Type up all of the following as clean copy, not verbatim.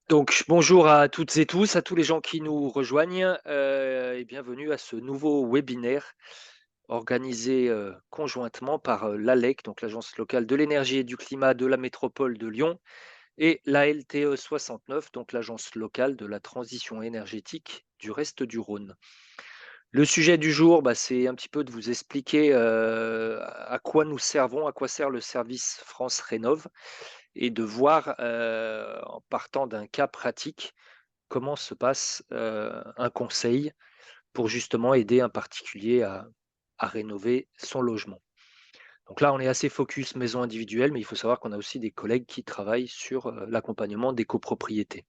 Donc bonjour à toutes et tous, à tous les gens qui nous rejoignent, et bienvenue à ce nouveau webinaire organisé, conjointement par, l'ALEC, donc l'Agence locale de l'énergie et du climat de la métropole de Lyon et la LTE 69, donc l'Agence locale de la transition énergétique du reste du Rhône. Le sujet du jour, c'est un petit peu de vous expliquer, à quoi nous servons, à quoi sert le service France Rénov' et de voir, en partant d'un cas pratique, comment se passe, un conseil pour justement aider un particulier à rénover son logement? Donc là, on est assez focus maison individuelle, mais il faut savoir qu'on a aussi des collègues qui travaillent sur, l'accompagnement des copropriétés.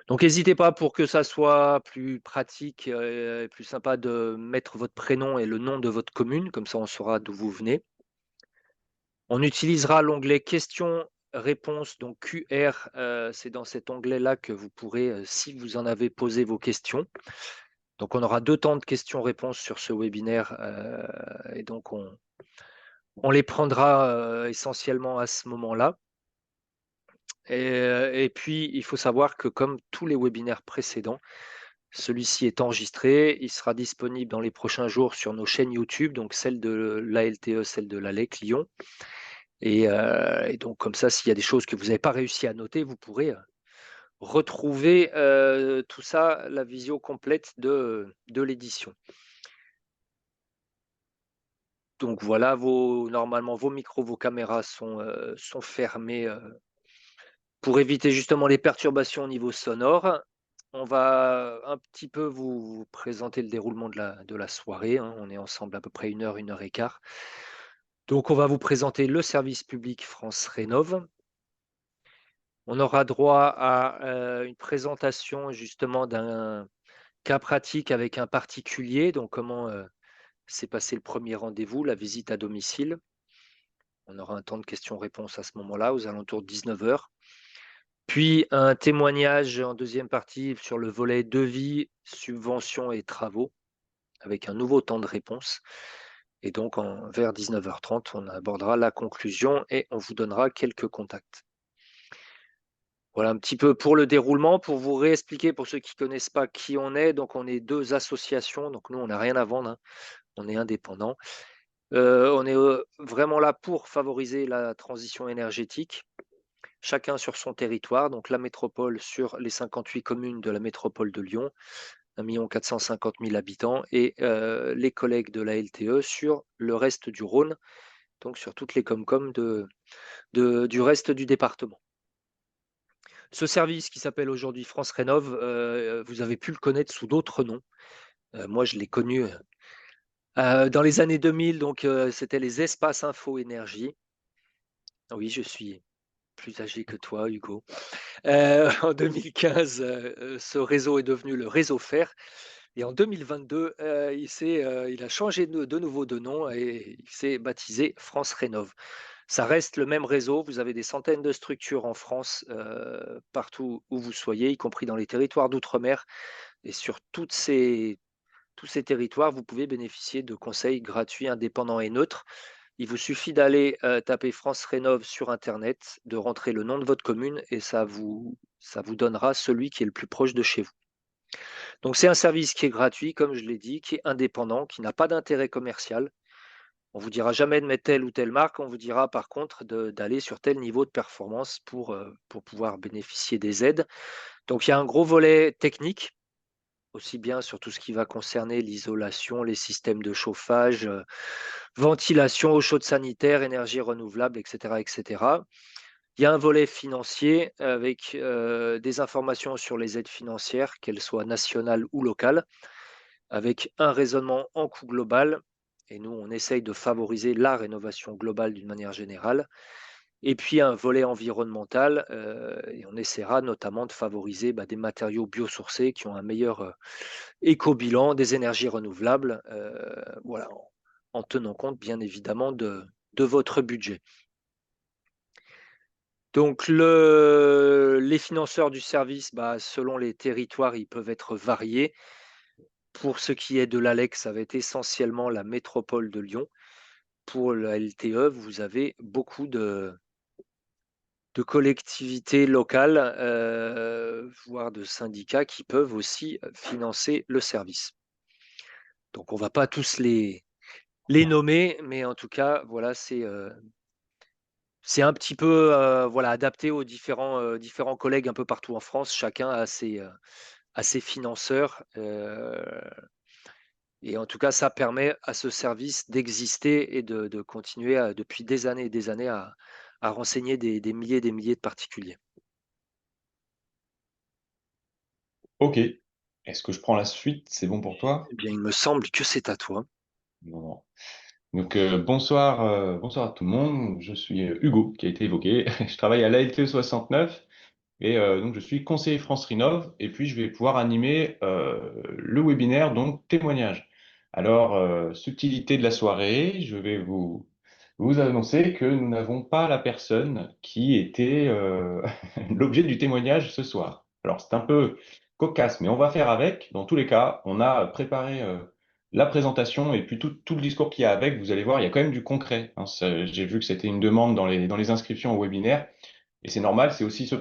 Donc n'hésitez pas pour que ça soit plus pratique, et plus sympa de mettre votre prénom et le nom de votre commune, comme ça on saura d'où vous venez. On utilisera l'onglet questions-réponses, donc QR, c'est dans cet onglet-là que vous pourrez, si vous en avez, poser vos questions. Donc on aura 2 temps de questions-réponses sur ce webinaire, et donc on les prendra, essentiellement à ce moment-là et puis il faut savoir que comme tous les webinaires précédents, celui-ci est enregistré, il sera disponible dans les prochains jours sur nos chaînes YouTube, donc celle de l'ALTE, celle de l'ALEC Lyon et donc comme ça, s'il y a des choses que vous n'avez pas réussi à noter, vous pourrez, retrouver, tout ça, la visio complète de l'édition. Donc voilà, normalement vos micros, vos caméras sont fermés, pour éviter justement les perturbations au niveau sonore. On va un petit peu vous présenter le déroulement de la soirée, hein. On est ensemble à peu près une heure et quart. Donc on va vous présenter le service public France Rénov'. On aura droit à, une présentation justement d'un cas pratique avec un particulier, donc comment, s'est passé le premier rendez-vous, la visite à domicile. On aura un temps de questions-réponses à ce moment-là, aux alentours de 19 heures. Puis un témoignage en deuxième partie sur le volet devis, subventions et travaux, avec un nouveau temps de réponse. Et donc vers 19h30, on abordera la conclusion et on vous donnera quelques contacts. Voilà un petit peu pour le déroulement, pour vous réexpliquer pour ceux qui ne connaissent pas qui on est. Donc on est 2 associations, donc nous on n'a rien à vendre, hein, on est indépendants. On est, vraiment là pour favoriser la transition énergétique, chacun sur son territoire, donc la métropole sur les 58 communes de la métropole de Lyon, 1 450 000 habitants et les collègues de la LTE sur le reste du Rhône, donc sur toutes les comcom du reste du département. Ce service qui s'appelle aujourd'hui France Rénov', vous avez pu le connaître sous d'autres noms. Moi je l'ai connu, dans les années 2000, donc c'était les espaces info énergie. Oui, je suis plus âgé que toi, Hugo. En 2015, ce réseau est devenu le réseau Fer et en 2022, il a changé de nouveau de nom et il s'est baptisé France Rénov'. Ça reste le même réseau, vous avez des centaines de structures en France, partout où vous soyez, y compris dans les territoires d'outre-mer et sur tous ces territoires, vous pouvez bénéficier de conseils gratuits, indépendants et neutres. Il vous suffit d'aller, taper France Rénov' sur internet, de rentrer le nom de votre commune et ça vous donnera celui qui est le plus proche de chez vous. Donc c'est un service qui est gratuit, comme je l'ai dit, qui est indépendant, qui n'a pas d'intérêt commercial. On vous dira jamais de mettre telle ou telle marque, on vous dira par contre d'aller sur tel niveau de performance pour pouvoir bénéficier des aides. Donc il y a un gros volet technique, aussi bien sur tout ce qui va concerner l'isolation, les systèmes de chauffage, ventilation, eau chaude sanitaire, énergie renouvelable, et cetera, et cetera. Il y a un volet financier avec, des informations sur les aides financières, qu'elles soient nationales ou locales, avec un raisonnement en coût global et nous, on essaye de favoriser la rénovation globale d'une manière générale et puis un volet environnemental, et on essaiera notamment de favoriser, des matériaux biosourcés qui ont un meilleur, éco-bilan, des énergies renouvelables, voilà, en tenant compte bien évidemment de votre budget. Donc les financeurs du service, selon les territoires, ils peuvent être variés. Pour ce qui est de l'ALEC, ça va être essentiellement la métropole de Lyon. Pour la LTE, vous avez beaucoup de collectivités locales, voire de syndicats qui peuvent aussi, financer le service. Donc on va pas tous les nommer, mais en tout cas, voilà, c'est un petit peu, voilà, adapté aux différents collègues un peu partout en France. Chacun a ses financeurs, et en tout cas, ça permet à ce service d'exister et de continuer depuis des années et des années à renseigner des milliers et des milliers de particuliers. Ok. Est-ce que je prends la suite? C'est bon pour toi? Eh bien, il me semble que c'est à toi. Non, non. Donc, bonsoir, bonsoir à tout le monde. Je suis Hugo, qui a été évoqué. Je travaille à l'ALT 69 et donc je suis conseiller France Rénov. Et puis, je vais pouvoir animer le webinaire, donc témoignage. Alors, subtilité de la soirée, je vais vous annoncer que nous n'avons pas la personne qui était l'objet du témoignage ce soir. Alors, c'est un peu cocasse, mais on va faire avec. Dans tous les cas, on a préparé la présentation et puis tout le discours qu'il y a avec. Vous allez voir, il y a quand même du concret, hein. J'ai vu que c'était une demande dans les inscriptions au webinaire. Et c'est normal, c'est aussi ce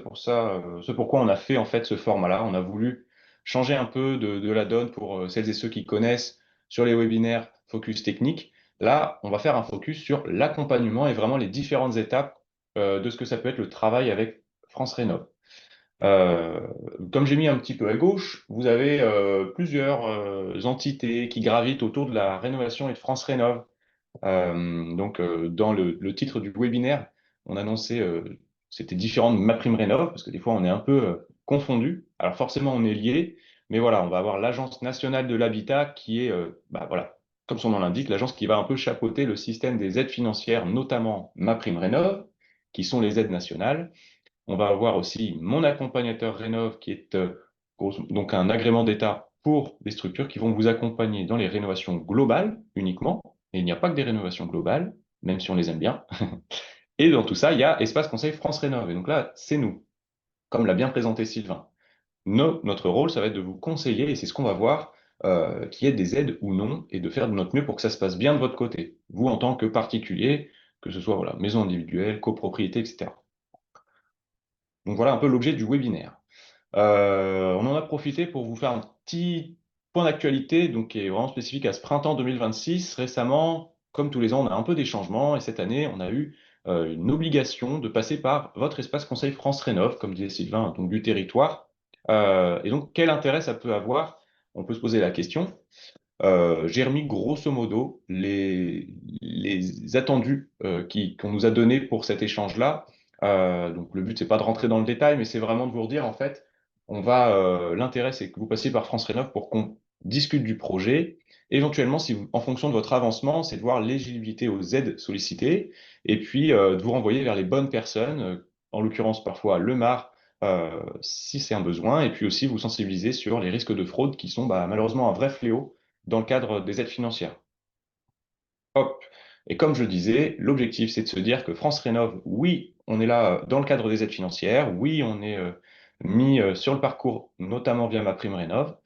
pourquoi on a fait en fait ce format-là. On a voulu changer un peu de la donne pour celles et ceux qui connaissent sur les webinaires focus technique. Là, on va faire un focus sur l'accompagnement et vraiment les différentes étapes de ce que ça peut être le travail avec France Rénov. Euh, Comme j'ai mis un petit peu à gauche, vous avez plusieurs entités qui gravitent autour de la rénovation et de France Rénov. Dans le titre du webinaire, on annonçait c'était différent de MaPrimeRénov, parce que des fois, on est un peu confondu. Alors forcément, on est lié, mais voilà, on va avoir l'Agence nationale de l'habitat qui est, bah, voilà, comme son nom l'indique, l'agence qui va un peu chapeauter le système des aides financières, notamment MaPrimeRénov, qui sont les aides nationales. On va avoir aussi mon accompagnateur Rénov, qui est donc un agrément d'État pour des structures qui vont vous accompagner dans les rénovations globales uniquement. Et il n'y a pas que des rénovations globales, même si on les aime bien. Et dans tout ça, il y a Espace Conseil France Rénov. Et donc là, c'est nous, comme l'a bien présenté Sylvain. Notre rôle, ça va être de vous conseiller, et c'est ce qu'on va voir, qu'il y ait des aides ou non, et de faire de notre mieux pour que ça se passe bien de votre côté. Vous, en tant que particulier, que ce soit voilà, maison individuelle, copropriété, etc. Donc voilà un peu l'objet du webinaire. On en a profité pour vous faire un petit point d'actualité, donc qui est vraiment spécifique à ce printemps 2026. Récemment, comme tous les ans, on a un peu des changements et cette année, on a eu une obligation de passer par votre espace Conseil France Rénov, comme disait Sylvain, donc du territoire. Et donc, quel intérêt ça peut avoir? On peut se poser la question. J'ai remis grosso modo les attendus qu'on nous a donnés pour cet échange-là. Donc le but, c'est pas de rentrer dans le détail, mais c'est vraiment de vous redire, en fait, l'intérêt, c'est que vous passiez par France Rénov pour qu'on discute du projet. Éventuellement, si vous, en fonction de votre avancement, c'est de voir l'éligibilité aux aides sollicitées et puis de vous renvoyer vers les bonnes personnes, en l'occurrence parfois le MAR, si c'est un besoin, et puis aussi vous sensibiliser sur les risques de fraude qui sont bah, malheureusement un vrai fléau dans le cadre des aides financières. Hop. Et comme je disais, l'objectif, c'est de se dire que France Rénov, oui, on est là dans le cadre des aides financières, oui, on est mis sur le parcours, notamment via ma prime Rénov.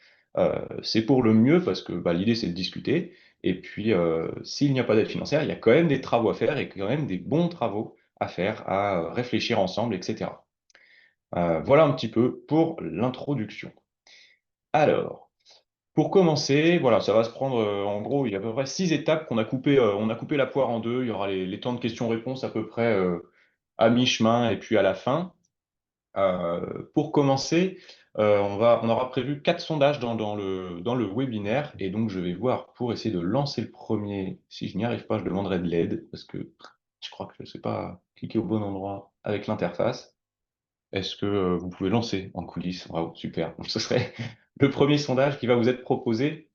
C'est pour le mieux parce que bah, l'idée, c'est de discuter. Et puis, s'il n'y a pas d'aide financière, il y a quand même des travaux à faire et quand même des bons travaux à faire, à réfléchir ensemble, etc. Voilà un petit peu pour l'introduction. Alors, pour commencer, voilà, ça va se prendre en gros, il y a à peu près 6 étapes on a coupé la poire en deux. Il y aura les temps de questions-réponses à peu près à mi-chemin et puis à la fin. Pour commencer, on aura prévu 4 sondages dans le webinaire et donc je vais voir pour essayer de lancer le premier. Si je n'y arrive pas, je demanderai de l'aide parce que je crois que je ne sais pas cliquer au bon endroit avec l'interface. Est-ce que vous pouvez lancer en coulisses? Bravo, super. Donc, ce serait le premier sondage qui va vous être proposé.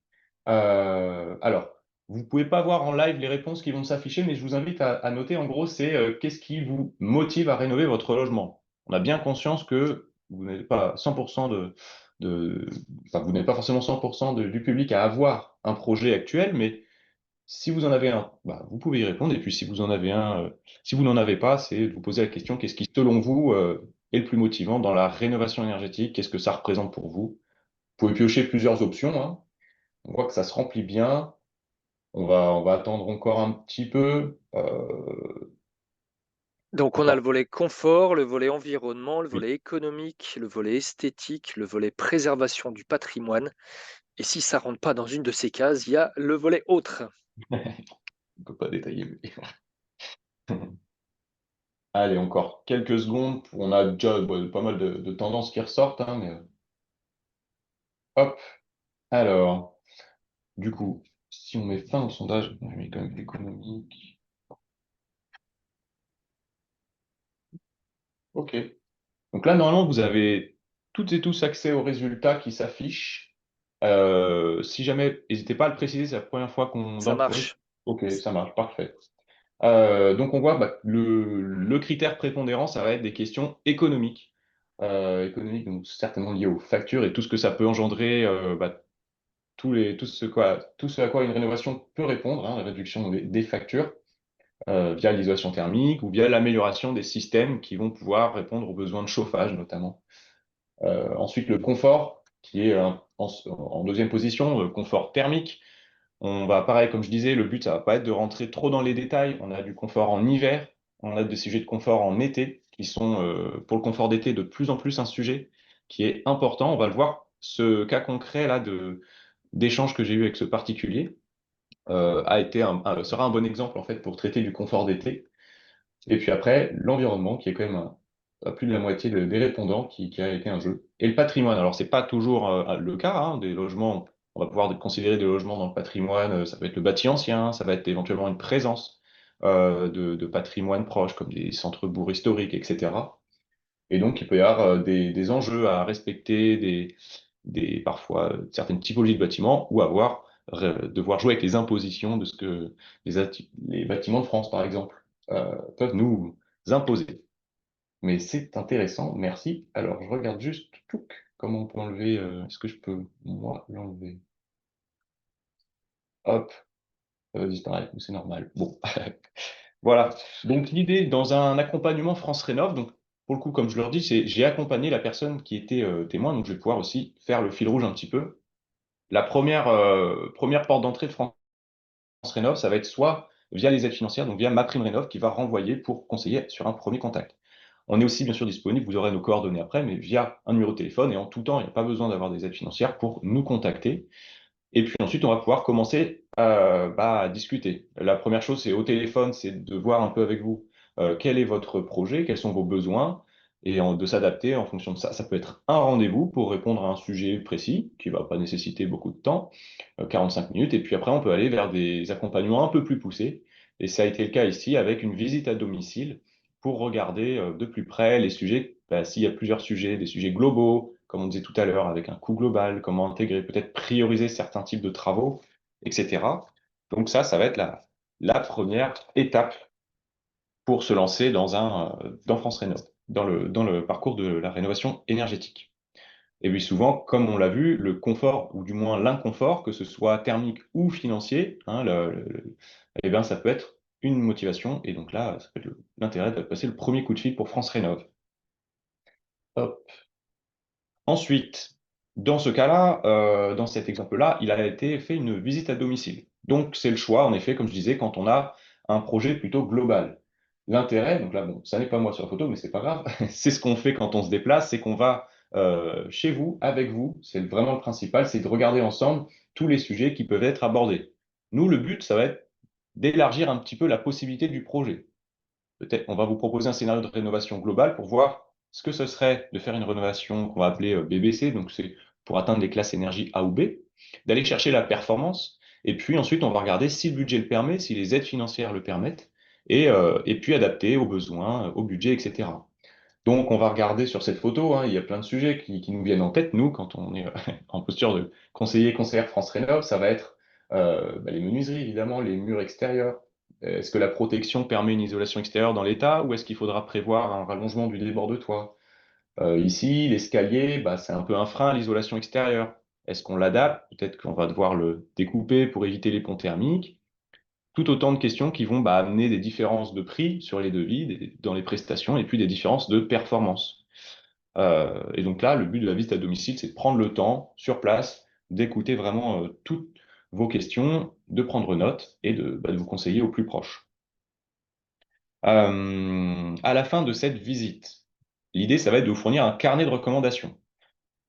Alors, vous ne pouvez pas voir en live les réponses qui vont s'afficher, mais je vous invite à noter en gros, c'est qu'est-ce qui vous motive à rénover votre logement? On a bien conscience que vous n'êtes pas 100% de, enfin, vous n'êtes pas forcément 100% du public à avoir un projet actuel, mais si vous en avez un, bah, vous pouvez y répondre. Et puis si vous en avez un, si vous n'en avez pas, c'est de vous poser la question, qu'est-ce qui, selon vous, est le plus motivant dans la rénovation énergétique? Qu'est-ce que ça représente pour vous? Vous pouvez piocher plusieurs options, hein. On voit que ça se remplit bien. On va attendre encore un petit peu. Donc on a le D'accord. volet confort, le volet environnement, le Oui. volet économique, le volet esthétique, le volet préservation du patrimoine et si ça rentre pas dans une de ces cases, il y a le volet autre. On peut pas détailler, mais allez, encore quelques secondes. On a déjà pas mal de tendances qui ressortent, hein, mais hop. Alors, du coup, si on met fin au sondage, on met quand même économique. OK. Donc là, normalement, vous avez toutes et tous accès aux résultats qui s'affichent. Si jamais, n'hésitez pas à le préciser, c'est la première fois qu'on dans Ça le quiz. marche. OK, ça marche, parfait. Donc on voit bah, le critère prépondérant, ça va être des questions économiques. Économiques, donc certainement liées aux factures et tout ce que ça peut engendrer, bah, tout ce à quoi une rénovation peut répondre, hein, la réduction des factures, via l'isolation thermique ou via l'amélioration des systèmes qui vont pouvoir répondre aux besoins de chauffage notamment. Ensuite, le confort, qui est en deuxième position, confort thermique. On va, pareil, comme je disais, le but, ça va pas être de rentrer trop dans les détails. On a du confort en hiver, on a des sujets de confort en été, qui sont, pour le confort d'été, de plus en plus un sujet qui est important. On va le voir, ce cas concret là d'échange que j'ai eu avec ce particulier sera un bon exemple en fait pour traiter du confort d'été. Et puis après, l'environnement, qui est quand même à plus de la moitié des répondants qui a été un jeu. Et le patrimoine, alors c'est pas toujours le cas, hein, des logements, on va pouvoir considérer des logements dans le patrimoine, ça peut être le bâti ancien, ça va être éventuellement une présence de patrimoine proche, comme des centres-bourgs historiques, etc. Et donc, il peut y avoir des enjeux à respecter, parfois certaines typologies de bâtiments, ou devoir jouer avec les impositions de ce que les bâtiments de France, par exemple, peuvent nous imposer. Mais c'est intéressant, merci. Alors, je regarde juste comment on peut enlever. Est-ce que je peux, moi, l'enlever? Hop, ça va disparaître, mais c'est normal. Bon, voilà. Donc, l'idée, dans un accompagnement France Rénov', donc, pour le coup, comme je leur dis, c'est j'ai accompagné la personne qui était témoin, donc je vais pouvoir aussi faire le fil rouge un petit peu. La première porte d'entrée de France Rénov', ça va être soit via les aides financières, donc via MaPrimeRénov', qui va renvoyer pour conseiller sur un premier contact. On est aussi bien sûr disponible, vous aurez nos coordonnées après, mais via un numéro de téléphone et en tout temps, il n'y a pas besoin d'avoir des aides financières pour nous contacter. Et puis ensuite, on va pouvoir commencer à discuter. La première chose, c'est au téléphone, c'est de voir un peu avec vous quel est votre projet, quels sont vos besoins, et de s'adapter en fonction de ça. Ça peut être un rendez-vous pour répondre à un sujet précis, qui ne va pas nécessiter beaucoup de temps, 45 minutes, et puis après, on peut aller vers des accompagnements un peu plus poussés. Et ça a été le cas ici avec une visite à domicile pour regarder de plus près les sujets, bah, s'il y a plusieurs sujets, des sujets globaux, comme on disait tout à l'heure, avec un coût global, comment intégrer, peut-être prioriser certains types de travaux, etc. Donc ça va être la première étape pour se lancer dans France Rénov', dans le parcours de la rénovation énergétique. Et puis souvent, comme on l'a vu, le confort, ou du moins l'inconfort, que ce soit thermique ou financier, hein, eh bien, ça peut être une motivation. Et donc là, ça peut être l'intérêt de passer le premier coup de fil pour France Rénov'. Hop. Ensuite, dans ce cas-là, dans cet exemple-là, il a été fait une visite à domicile. Donc, c'est le choix, en effet, comme je disais, quand on a un projet plutôt global. L'intérêt, donc là, bon, ça n'est pas moi sur la photo, mais c'est pas grave, c'est ce qu'on fait quand on se déplace, c'est qu'on va chez vous, avec vous, c'est vraiment le principal, c'est de regarder ensemble tous les sujets qui peuvent être abordés. Nous, le but, ça va être d'élargir un petit peu la possibilité du projet. Peut-être on va vous proposer un scénario de rénovation globale pour voir ce que ce serait de faire une rénovation qu'on va appeler BBC, donc c'est pour atteindre les classes énergie A ou B, d'aller chercher la performance, et puis ensuite on va regarder si le budget le permet, si les aides financières le permettent, et puis adapter aux besoins, au budget, etc. Donc on va regarder sur cette photo, hein, il y a plein de sujets qui nous viennent en tête, nous, quand on est en posture de conseiller, conseillère France Rénov', ça va être les menuiseries, évidemment, les murs extérieurs. Est-ce que la protection permet une isolation extérieure dans l'état ou est-ce qu'il faudra prévoir un rallongement du débord de toit? Ici, l'escalier, bah, c'est un peu un frein à l'isolation extérieure. Est-ce qu'on l'adapte? Peut-être qu'on va devoir le découper pour éviter les ponts thermiques. Tout autant de questions qui vont amener des différences de prix sur les devis, dans les prestations, et puis des différences de performance. Et donc là, le but de la visite à domicile, c'est de prendre le temps, sur place, d'écouter vraiment toutes vos questions, de prendre note et de vous conseiller au plus proche. À la fin de cette visite, l'idée, ça va être de vous fournir un carnet de recommandations.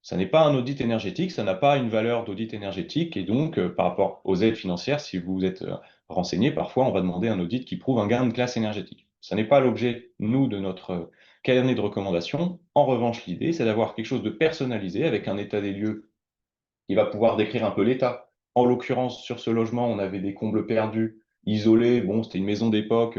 Ça n'est pas un audit énergétique, ça n'a pas une valeur d'audit énergétique, et donc par rapport aux aides financières, si vous êtes renseigné, parfois on va demander un audit qui prouve un gain de classe énergétique. Ça n'est pas l'objet, nous, de notre carnet de recommandations. En revanche, l'idée, c'est d'avoir quelque chose de personnalisé avec un état des lieux qui va pouvoir décrire un peu l'état. En l'occurrence, sur ce logement, on avait des combles perdus, isolés. Bon, c'était une maison d'époque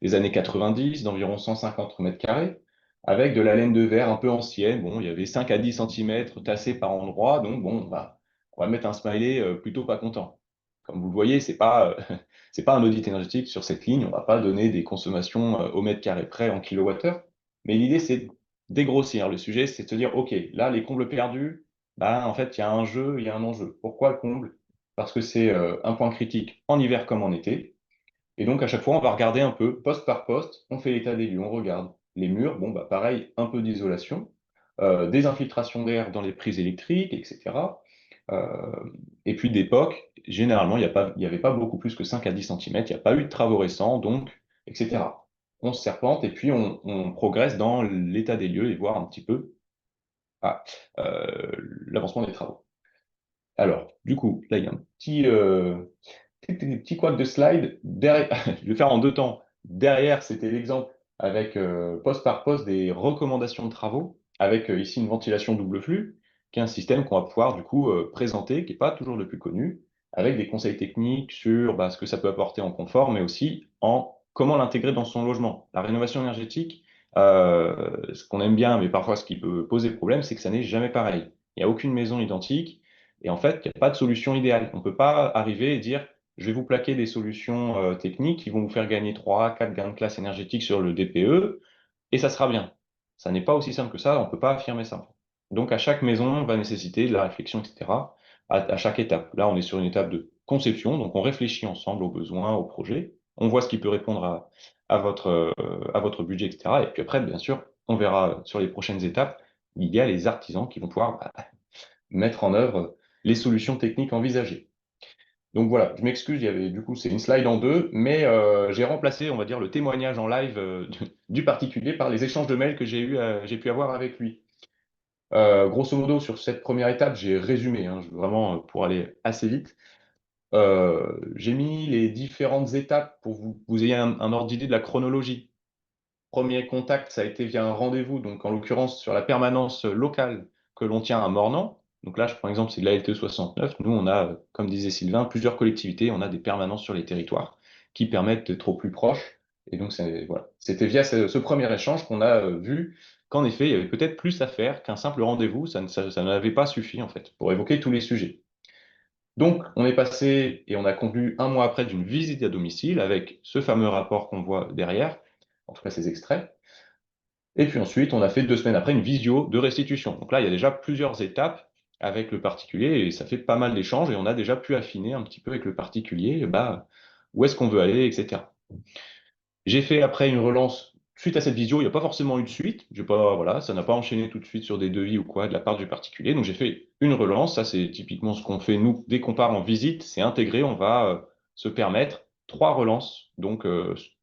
des années 90, d'environ 150 mètres carrés, avec de la laine de verre un peu ancienne. Bon, il y avait 5 à 10 centimètres tassés par endroits. Donc, bon, bah, on va mettre un smiley plutôt pas content. Comme vous le voyez, c'est pas un audit énergétique sur cette ligne. On va pas donner des consommations au mètre carré près en kilowattheure. Mais l'idée, c'est de dégrossir. Le sujet, c'est de se dire, OK, là, les combles perdus, bah, en fait, il y a un jeu, il y a un enjeu. Pourquoi le comble? Parce que c'est un point critique en hiver comme en été. Et donc, à chaque fois, on va regarder un peu, poste par poste, on fait l'état des lieux, on regarde. Les murs, bon, bah, pareil, un peu d'isolation, des infiltrations d'air dans les prises électriques, etc. Euh, et puis d'époque, généralement, il n'y avait pas beaucoup plus que 5 à 10 centimètres, il n'y a pas eu de travaux récents, donc, etc. On se serpente et puis on progresse dans l'état des lieux et voir un petit peu ah, l'avancement des travaux. Alors, du coup, là, il y a un petit couac de slide. Derrière, je vais faire en deux temps. Derrière, c'était l'exemple avec poste par poste des recommandations de travaux, avec ici une ventilation double flux, qui est un système qu'on va pouvoir du coup présenter, qui n'est pas toujours le plus connu, avec des conseils techniques sur bah, ce que ça peut apporter en confort, mais aussi en comment l'intégrer dans son logement. La rénovation énergétique, ce qu'on aime bien, mais parfois ce qui peut poser problème, c'est que ça n'est jamais pareil. Il n'y a aucune maison identique. Et en fait, il n'y a pas de solution idéale. On ne peut pas arriver et dire, je vais vous plaquer des solutions techniques qui vont vous faire gagner 3, 4 gains de classe énergétique sur le DPE, et ça sera bien. Ça n'est pas aussi simple que ça, on ne peut pas affirmer ça. Donc à chaque maison, on va nécessiter de la réflexion, etc., à chaque étape. Là, on est sur une étape de conception, donc on réfléchit ensemble aux besoins, aux projets, on voit ce qui peut répondre à votre budget, etc. Et puis après, bien sûr, on verra sur les prochaines étapes, il y a les artisans qui vont pouvoir mettre en œuvre les solutions techniques envisagées. Donc voilà, je m'excuse, il y avait du coup c'est une slide en deux, mais j'ai remplacé, on va dire, le témoignage en live du particulier par les échanges de mails que j'ai pu avoir avec lui. Grosso modo, sur cette première étape, j'ai résumé, hein, vraiment pour aller assez vite. J'ai mis les différentes étapes pour vous ayez un ordre d'idée de la chronologie. Premier contact, ça a été via un rendez-vous, donc en l'occurrence sur la permanence locale que l'on tient à Mornan. Donc là, je prends l'exemple, c'est de la LTE 69. Nous, on a, comme disait Sylvain, plusieurs collectivités, on a des permanences sur les territoires qui permettent d'être au plus proche. Et donc, voilà. C'était via ce premier échange qu'on a vu qu'en effet, il y avait peut-être plus à faire qu'un simple rendez-vous. Ça n'avait pas suffi, en fait, pour évoquer tous les sujets. Donc, on est passé et on a conclu un mois après d'une visite à domicile avec ce fameux rapport qu'on voit derrière, en tout cas ces extraits. Et puis ensuite, on a fait 2 semaines après une visio de restitution. Donc là, il y a déjà plusieurs étapes avec le particulier et ça fait pas mal d'échanges et on a déjà pu affiner un petit peu avec le particulier, bah, où est-ce qu'on veut aller, etc. J'ai fait après une relance suite à cette visio. Il n'y a pas forcément eu de suite. J'ai pas, voilà, ça n'a pas enchaîné tout de suite sur des devis ou quoi de la part du particulier. Donc j'ai fait une relance. Ça, c'est typiquement ce qu'on fait nous dès qu'on part en visite. C'est intégré. On va se permettre 3 relances. Donc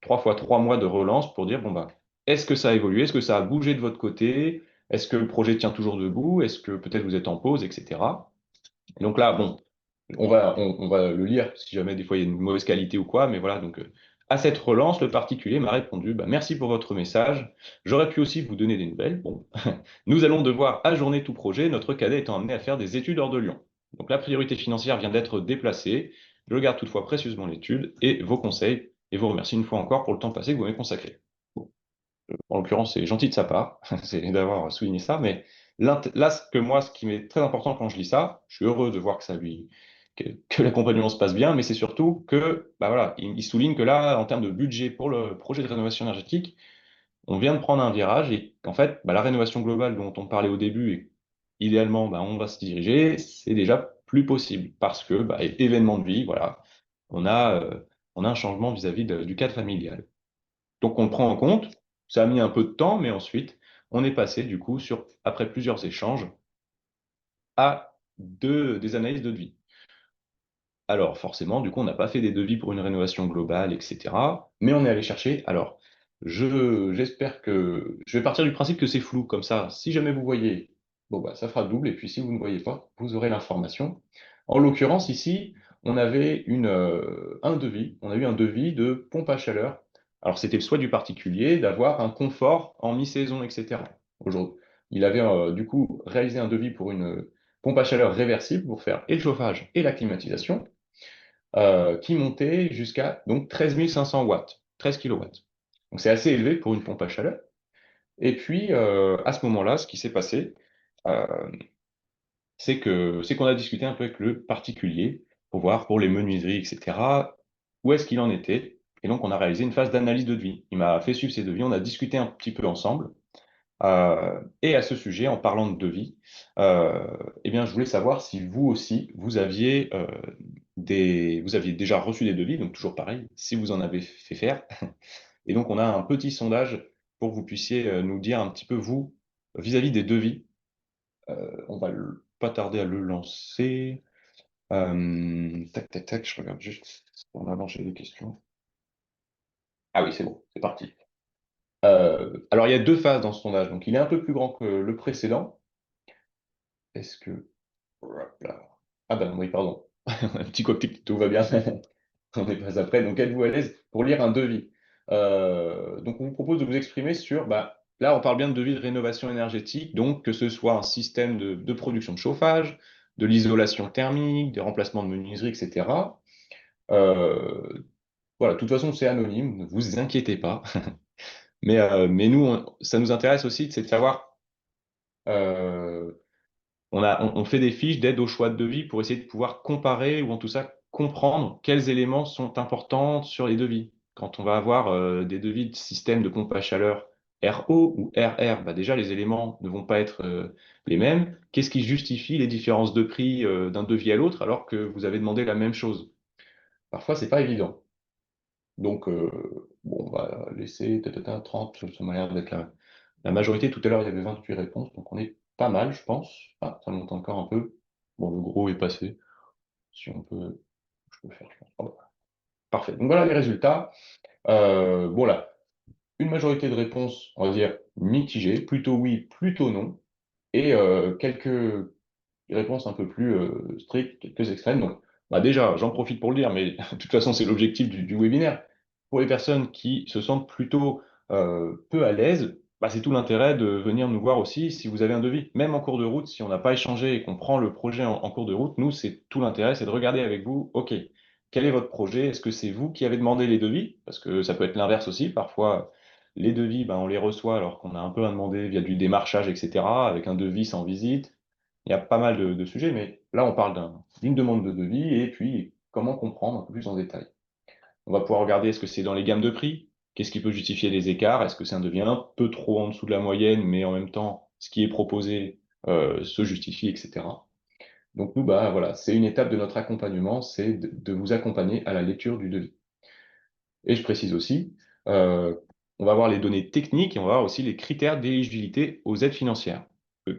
3 fois 3 mois de relance pour dire bon bah est-ce que ça a évolué? Est-ce que ça a bougé de votre côté? Est-ce que le projet tient toujours debout? Est-ce que peut-être vous êtes en pause, etc. Et donc là, bon, on va le lire si jamais des fois il y a une mauvaise qualité ou quoi, mais voilà, donc à cette relance, le particulier m'a répondu, bah, merci pour votre message, j'aurais pu aussi vous donner des nouvelles. Bon, nous allons devoir ajourner tout projet, notre cadet étant amené à faire des études hors de Lyon. Donc la priorité financière vient d'être déplacée, je garde toutefois précieusement l'étude et vos conseils, et vous remercie une fois encore pour le temps passé que vous m'avez consacré. Bon, en l'occurrence, c'est gentil de sa part, c'est d'avoir souligné ça, mais là, ce qui m'est très important quand je lis ça, je suis heureux de voir que l'accompagnement se passe bien, mais c'est surtout que, bah voilà, il souligne que là, en termes de budget pour le projet de rénovation énergétique, on vient de prendre un virage et qu'en fait, bah, la rénovation globale dont on parlait au début et idéalement, bah, on va se diriger, c'est déjà plus possible parce que, bah, événement de vie, voilà, on a, euh, on a un changement vis-à-vis du cadre familial. Donc on le prend en compte. Ça a mis un peu de temps, mais ensuite, on est passé du coup après plusieurs échanges, à des analyses de devis. Alors forcément, du coup, on n'a pas fait des devis pour une rénovation globale, etc. Mais on est allé chercher, alors, J'espère que je vais partir du principe que c'est flou, comme ça. Si jamais vous voyez, bon bah ça fera double, et puis si vous ne voyez pas, vous aurez l'information. En l'occurrence, ici, on avait un devis. On a eu un devis de pompe à chaleur. Alors c'était le souhait du particulier d'avoir un confort en mi-saison, etc. Aujourd'hui, il avait du coup réalisé un devis pour une pompe à chaleur réversible pour faire et le chauffage et la climatisation, qui montait jusqu'à donc 13 500 watts, 13 kilowatts. Donc c'est assez élevé pour une pompe à chaleur. Et puis à ce moment-là, ce qui s'est passé, euh, c'est qu'on a discuté un peu avec le particulier pour voir pour les menuiseries, etc., où est-ce qu'il en était. Et donc on a réalisé une phase d'analyse de devis. Il m'a fait suivre ses devis, on a discuté un petit peu ensemble. Et à ce sujet, en parlant de devis, eh bien, je voulais savoir si vous aussi, vous aviez déjà reçu des devis, donc toujours pareil, si vous en avez fait faire. Et donc, on a un petit sondage pour que vous puissiez nous dire un petit peu, vous, vis-à-vis des devis. On va pas tarder à le lancer. Tac, tac, tac, je regarde juste. En avant, j'ai des questions. Ah oui, c'est bon, c'est parti. Alors, il y a deux phases dans ce sondage. Donc, il est un peu plus grand que le précédent. Est-ce que hop là. Ah ben oui, pardon. Un petit cocktail, tout va bien. On n'est pas après. Donc, êtes-vous à l'aise pour lire un devis? Donc, on vous propose de vous exprimer sur, bah, là, on parle bien de devis de rénovation énergétique, donc que ce soit un système de production de chauffage, de l'isolation thermique, des remplacements de menuiserie, etc. Euh, voilà, de toute façon, c'est anonyme, ne vous inquiétez pas. Mais nous, ça nous intéresse aussi, c'est de savoir euh, on fait des fiches d'aide au choix de devis pour essayer de pouvoir comparer ou en tout ça comprendre quels éléments sont importants sur les devis. Quand on va avoir des devis de système de pompe à chaleur RO ou RR, bah déjà les éléments ne vont pas être les mêmes. Qu'est-ce qui justifie les différences de prix d'un devis à l'autre alors que vous avez demandé la même chose? Parfois, c'est pas évident. Donc, bon, on va laisser 30, ça m'a l'air d'être la majorité. Tout à l'heure, il y avait 28 réponses, donc on est pas mal, je pense. Ah, ça monte encore un peu. Bon, le gros est passé. Si on peut, je peux faire, je pense. Ah bah, parfait. Donc voilà les résultats. Bon là, une majorité de réponses, on va dire mitigées, plutôt oui, plutôt non, et quelques réponses un peu plus strictes, quelques extrêmes. Donc, bah déjà, j'en profite pour le dire, mais de toute façon, c'est l'objectif du webinaire. Pour les personnes qui se sentent plutôt peu à l'aise, bah, c'est tout l'intérêt de venir nous voir aussi si vous avez un devis. Même en cours de route, si on n'a pas échangé et qu'on prend le projet en cours de route, nous, c'est tout l'intérêt, c'est de regarder avec vous, OK, quel est votre projet? Est-ce que c'est vous qui avez demandé les devis? Parce que ça peut être l'inverse aussi. Parfois, les devis, ben, on les reçoit alors qu'on a un peu à demander via du démarchage, etc., avec un devis sans visite. Il y a pas mal de sujets, mais là, on parle d'une demande de devis et puis comment comprendre un peu plus en détail. On va pouvoir regarder est-ce que c'est dans les gammes de prix, qu'est-ce qui peut justifier les écarts, est-ce que c'est un devis un peu trop en dessous de la moyenne, mais en même temps, ce qui est proposé se justifie, etc. Donc nous, bah, voilà, c'est une étape de notre accompagnement, c'est de vous accompagner à la lecture du devis. Et je précise aussi, euh, on va voir les données techniques et on va voir aussi les critères d'éligibilité aux aides financières.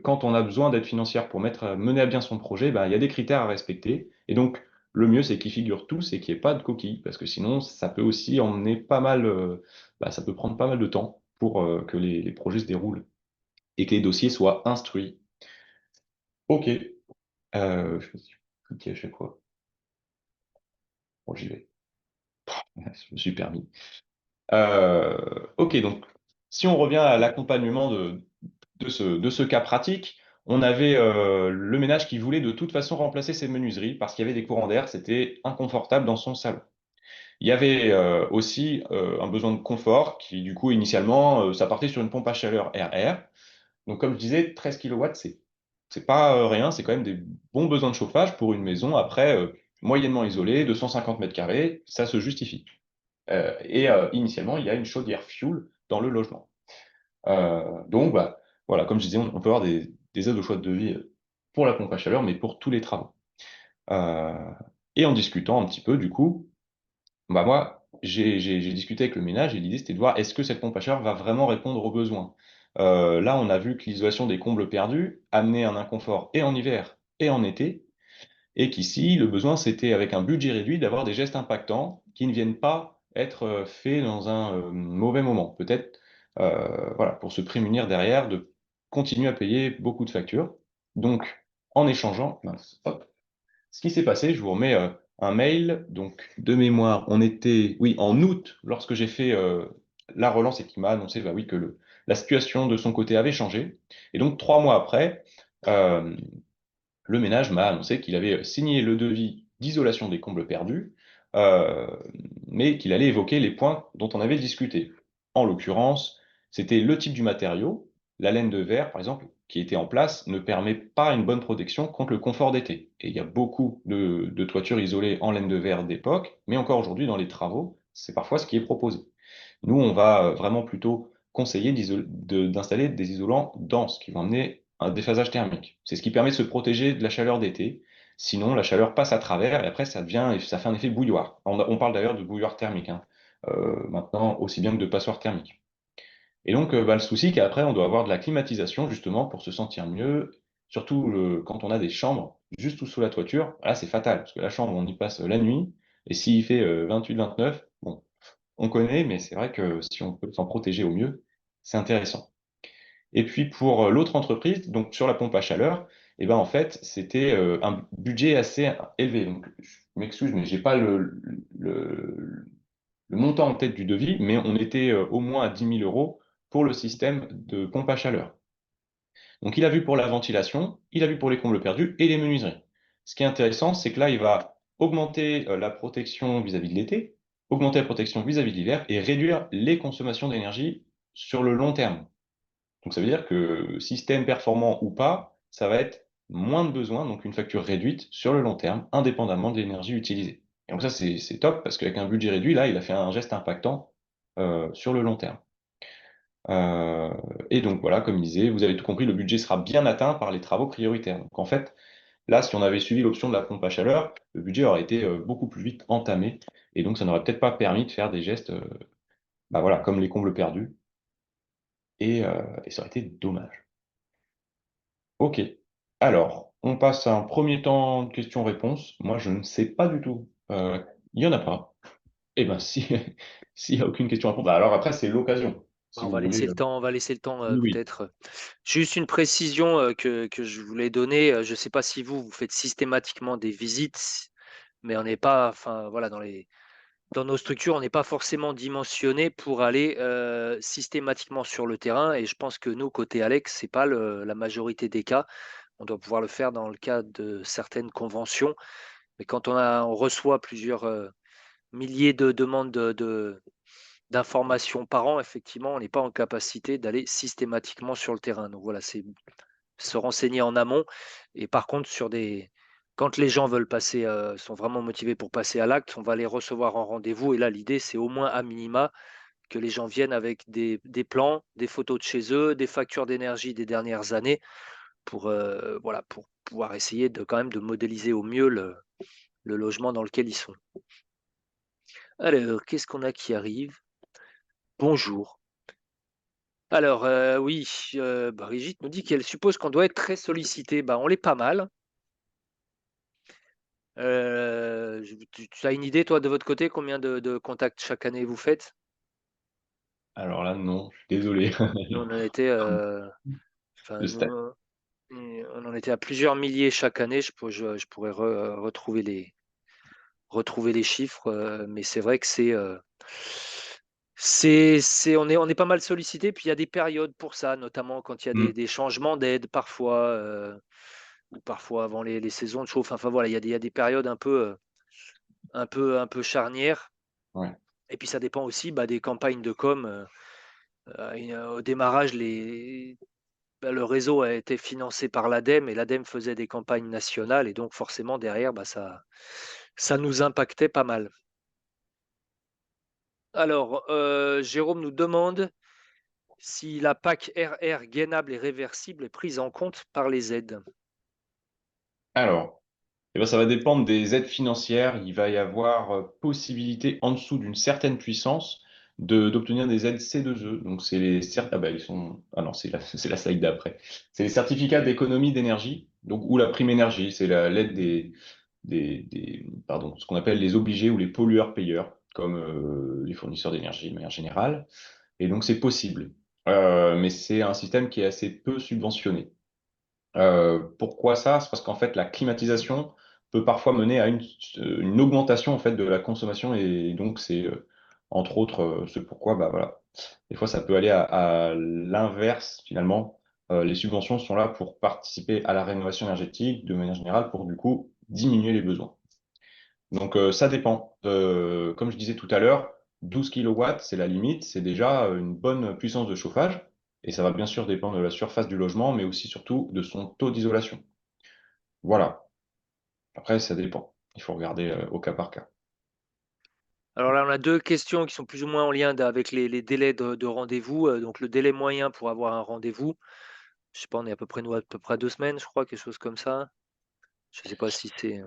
Quand on a besoin d'aide financière pour mener à bien son projet, ben, il y a des critères à respecter. Et donc, le mieux, c'est qu'ils figurent tous et qu'il n'y ait pas de coquilles, parce que sinon, ça peut aussi emmener pas mal, ça peut prendre pas mal de temps pour que les projets se déroulent et que les dossiers soient instruits. OK. Je me suis cliqué à chaque fois. Bon, j'y vais. Je me suis permis. Ok, donc si on revient à l'accompagnement de ce cas pratique, on avait le ménage qui voulait de toute façon remplacer ses menuiseries parce qu'il y avait des courants d'air, c'était inconfortable dans son salon. Il y avait aussi un besoin de confort qui, du coup, initialement, ça partait sur une pompe à chaleur RR. Donc, comme je disais, 13 kilowatts, c'est pas rien, c'est quand même des bons besoins de chauffage pour une maison après moyennement isolée, de 150 mètres carrés, ça se justifie. Initialement, il y a une chaudière fuel dans le logement. Donc, bah, voilà, comme je disais, on peut avoir des aides au choix de devis pour la pompe à chaleur, mais pour tous les travaux. Euh, et en discutant un petit peu, du coup, bah moi, j'ai discuté avec le ménage et l'idée, c'était de voir est-ce que cette pompe à chaleur va vraiment répondre aux besoins. Là, on a vu que l'isolation des combles perdus amenait un inconfort et en hiver et en été, et qu'ici, le besoin, c'était avec un budget réduit d'avoir des gestes impactants qui ne viennent pas être fait dans un mauvais moment. Peut-être, voilà, pour se prémunir derrière de continuer à payer beaucoup de factures. Donc, en échangeant, mince, hop, ce qui s'est passé, je vous remets un mail. Donc, de mémoire, on était, oui, en août, lorsque j'ai fait la relance et qui m'a annoncé, bah oui, que la situation de son côté avait changé. Et donc, 3 mois après, euh, le ménage m'a annoncé qu'il avait signé le devis d'isolation des combles perdus, euh, mais qu'il allait évoquer les points dont on avait discuté. En l'occurrence, c'était le type du matériau. La laine de verre, par exemple, qui était en place, ne permet pas une bonne protection contre le confort d'été. Et il y a beaucoup de toitures isolées en laine de verre d'époque, mais encore aujourd'hui, dans les travaux, c'est parfois ce qui est proposé. Nous, on va vraiment plutôt conseiller d'installer des isolants denses qui vont amener un déphasage thermique. C'est ce qui permet de se protéger de la chaleur d'été. Sinon, la chaleur passe à travers et après, ça fait un effet bouilloire. On parle d'ailleurs de bouilloire thermique, hein, maintenant, aussi bien que de passoire thermique. Et donc, bah, le souci, qu'après, on doit avoir de la climatisation, justement, pour se sentir mieux, surtout quand on a des chambres juste sous la toiture. Là, c'est fatal, parce que la chambre, on y passe la nuit, et s'il fait 28-29, bon, on connaît, mais c'est vrai que si on peut s'en protéger au mieux, c'est intéressant. Et puis pour l'autre entreprise, donc sur la pompe à chaleur, eh ben en fait, c'était un budget assez élevé. Donc, je m'excuse, mais j'ai pas le montant en tête du devis, mais on était au moins à 10 000 € pour le système de pompe à chaleur. Donc il a vu pour la ventilation, il a vu pour les combles perdus et les menuiseries. Ce qui est intéressant, c'est que là, il va augmenter la protection vis-à-vis de l'été, augmenter la protection vis-à-vis de l'hiver et réduire les consommations d'énergie sur le long terme. Donc ça veut dire que système performant ou pas, ça va être moins de besoins, donc une facture réduite sur le long terme, indépendamment de l'énergie utilisée. Et donc ça, c'est top parce qu'avec un budget réduit, là, il a fait un geste impactant sur le long terme. Euh, et donc voilà, comme il disait, vous avez tout compris, le budget sera bien atteint par les travaux prioritaires. Donc en fait, là, si on avait suivi l'option de la pompe à chaleur, le budget aurait été beaucoup plus vite entamé, et donc ça n'aurait peut-être pas permis de faire des gestes, bah voilà, comme les combles perdus, et ça aurait été dommage. Ok. Alors, on passe à un premier temps de questions-réponses. Moi, je ne sais pas du tout. Il n'y en a pas. Eh bien, si, s'il n'y a aucune question à répondre, bah alors après, c'est l'occasion. Bah, Si vous voulez. on va laisser le temps, Oui, oui. peut-être, juste une précision, que je voulais donner, je ne sais pas si vous faites systématiquement des visites, mais on n'est pas enfin, voilà, dans nos structures, on n'est pas forcément dimensionné pour aller, systématiquement sur le terrain et je pense que nous, côté Alex, c'est pas la majorité des cas. On doit pouvoir le faire dans le cadre de certaines conventions, mais quand on reçoit plusieurs, milliers de demandes d'informations par an, effectivement, on n'est pas en capacité d'aller systématiquement sur le terrain. Donc voilà, c'est se renseigner en amont et par contre quand les gens veulent passer, sont vraiment motivés pour passer à l'acte, on va les recevoir en rendez-vous et là, l'idée, c'est au moins à minima que les gens viennent avec des plans, des photos de chez eux, des factures d'énergie des dernières années pour, voilà, pour pouvoir essayer de quand même de modéliser au mieux le logement dans lequel ils sont. Alors, qu'est-ce qu'on a qui arrive? Bonjour. Alors, oui, Brigitte nous dit qu'elle suppose qu'on doit être très sollicité. Bah, on l'est pas mal. Tu as une idée, toi, de votre côté, combien de contacts chaque année vous faites? Alors là, non, je suis désolé. Nous, on en était, enfin, Le stade. on en était à plusieurs milliers chaque année. Je pourrais retrouver les chiffres, mais c'est vrai que on est pas mal sollicité. Puis il y a des périodes pour ça, notamment quand il y a Hmm. des changements d'aide parfois, ou parfois avant les saisons de chauffe. Enfin voilà, il y a des périodes un peu charnières. Ouais. Et puis ça dépend aussi, bah, des campagnes de com. Au démarrage, le réseau a été financé par l'ADEME et l'ADEME faisait des campagnes nationales et donc forcément derrière, bah, ça nous impactait pas mal. Alors, Jérôme nous demande si la PAC RR gainable et réversible est prise en compte par les aides. Alors, eh ben, ça va dépendre des aides financières. Il va y avoir possibilité, en dessous d'une certaine puissance, d'obtenir des aides C2E. Donc, c'est ah ben, ils sont, ah non, c'est c'est la slide d'après. C'est les certificats d'économie d'énergie, donc, ou la prime énergie. C'est l'aide pardon, ce qu'on appelle les obligés ou les pollueurs-payeurs. comme les fournisseurs d'énergie de manière générale. Et donc, c'est possible. Mais c'est un système qui est assez peu subventionné. Pourquoi ça? C'est parce qu'en fait, la climatisation peut parfois mener à une augmentation en fait de la consommation et donc c'est entre autres ce pourquoi bah voilà. Des fois, ça peut aller à l'inverse finalement. Les subventions sont là pour participer à la rénovation énergétique de manière générale pour du coup diminuer les besoins. Donc ça dépend. Comme je disais tout à l'heure, 12 kilowatts, c'est la limite, c'est déjà une bonne puissance de chauffage. Et ça va bien sûr dépendre de la surface du logement, mais aussi surtout de son taux d'isolation. Voilà. Après, ça dépend. Il faut regarder au cas par cas. Alors là, on a 2 questions qui sont plus ou moins en lien avec les délais de rendez-vous. Donc le délai moyen pour avoir un rendez-vous, je sais pas, on est à peu près nous, à peu près à 2 semaines, je crois, quelque chose comme ça? Je sais pas si c'est,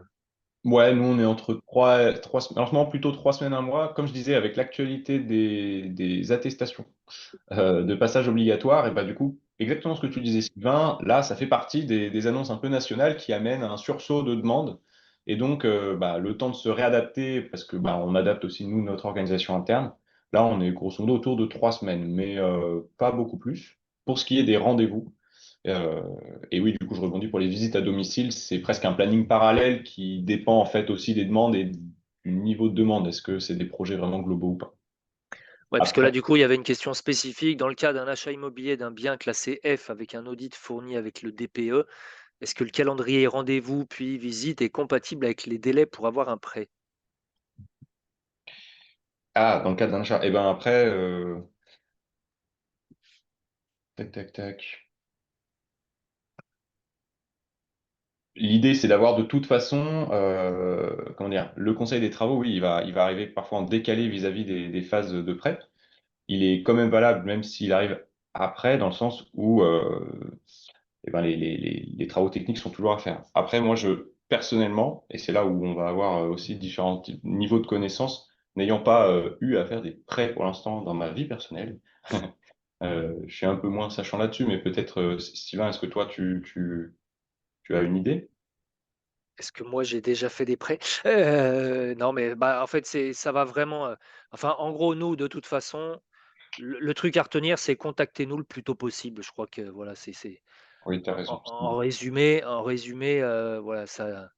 Ouais, nous, on est entre 3 semaines, alors non, plutôt 3 semaines, un mois. Comme je disais, avec l'actualité des attestations de passage obligatoire, et bah du coup, exactement ce que tu disais, Sylvain, là, ça fait partie des annonces un peu nationales qui amènent à un sursaut de demande. Et donc, bah, le temps de se réadapter, parce que bah, on adapte aussi, nous, notre organisation interne. Là, on est grosso modo autour de 3 semaines, mais pas beaucoup plus. Pour ce qui est des rendez-vous, euh, et oui, du coup, je rebondis pour les visites à domicile, c'est presque un planning parallèle qui dépend en fait aussi des demandes et du niveau de demande. Est-ce que c'est des projets vraiment globaux ou pas? ouais, parce que là, Après, du coup, il y avait une question spécifique. Dans le cas d'un achat immobilier d'un bien classé F avec un audit fourni avec le DPE, est-ce que le calendrier rendez-vous puis visite est compatible avec les délais pour avoir un prêt? dans le cadre d'un achat, et ben après, tac, tac, tac. L'idée, c'est d'avoir de toute façon, comment dire, le conseil des travaux, oui, il va arriver parfois en décalé vis-à-vis des phases de prêt. Il est quand même valable, même s'il arrive après, dans le sens où eh ben, les travaux techniques sont toujours à faire. Après, moi, personnellement, et c'est là où on va avoir aussi différents niveaux de connaissances, n'ayant pas eu à faire des prêts pour l'instant dans ma vie personnelle, je suis un peu moins sachant là-dessus, mais peut-être, Sylvain, est-ce que toi, tu as une idée? Est-ce que moi j'ai déjà fait des prêts? Non, mais bah, en fait, ça va vraiment, enfin, en gros, nous, de toute façon, le truc à retenir, c'est contactez-nous le plus tôt possible. Je crois que voilà, c'est Oui, tu as raison. en résumé, voilà, ça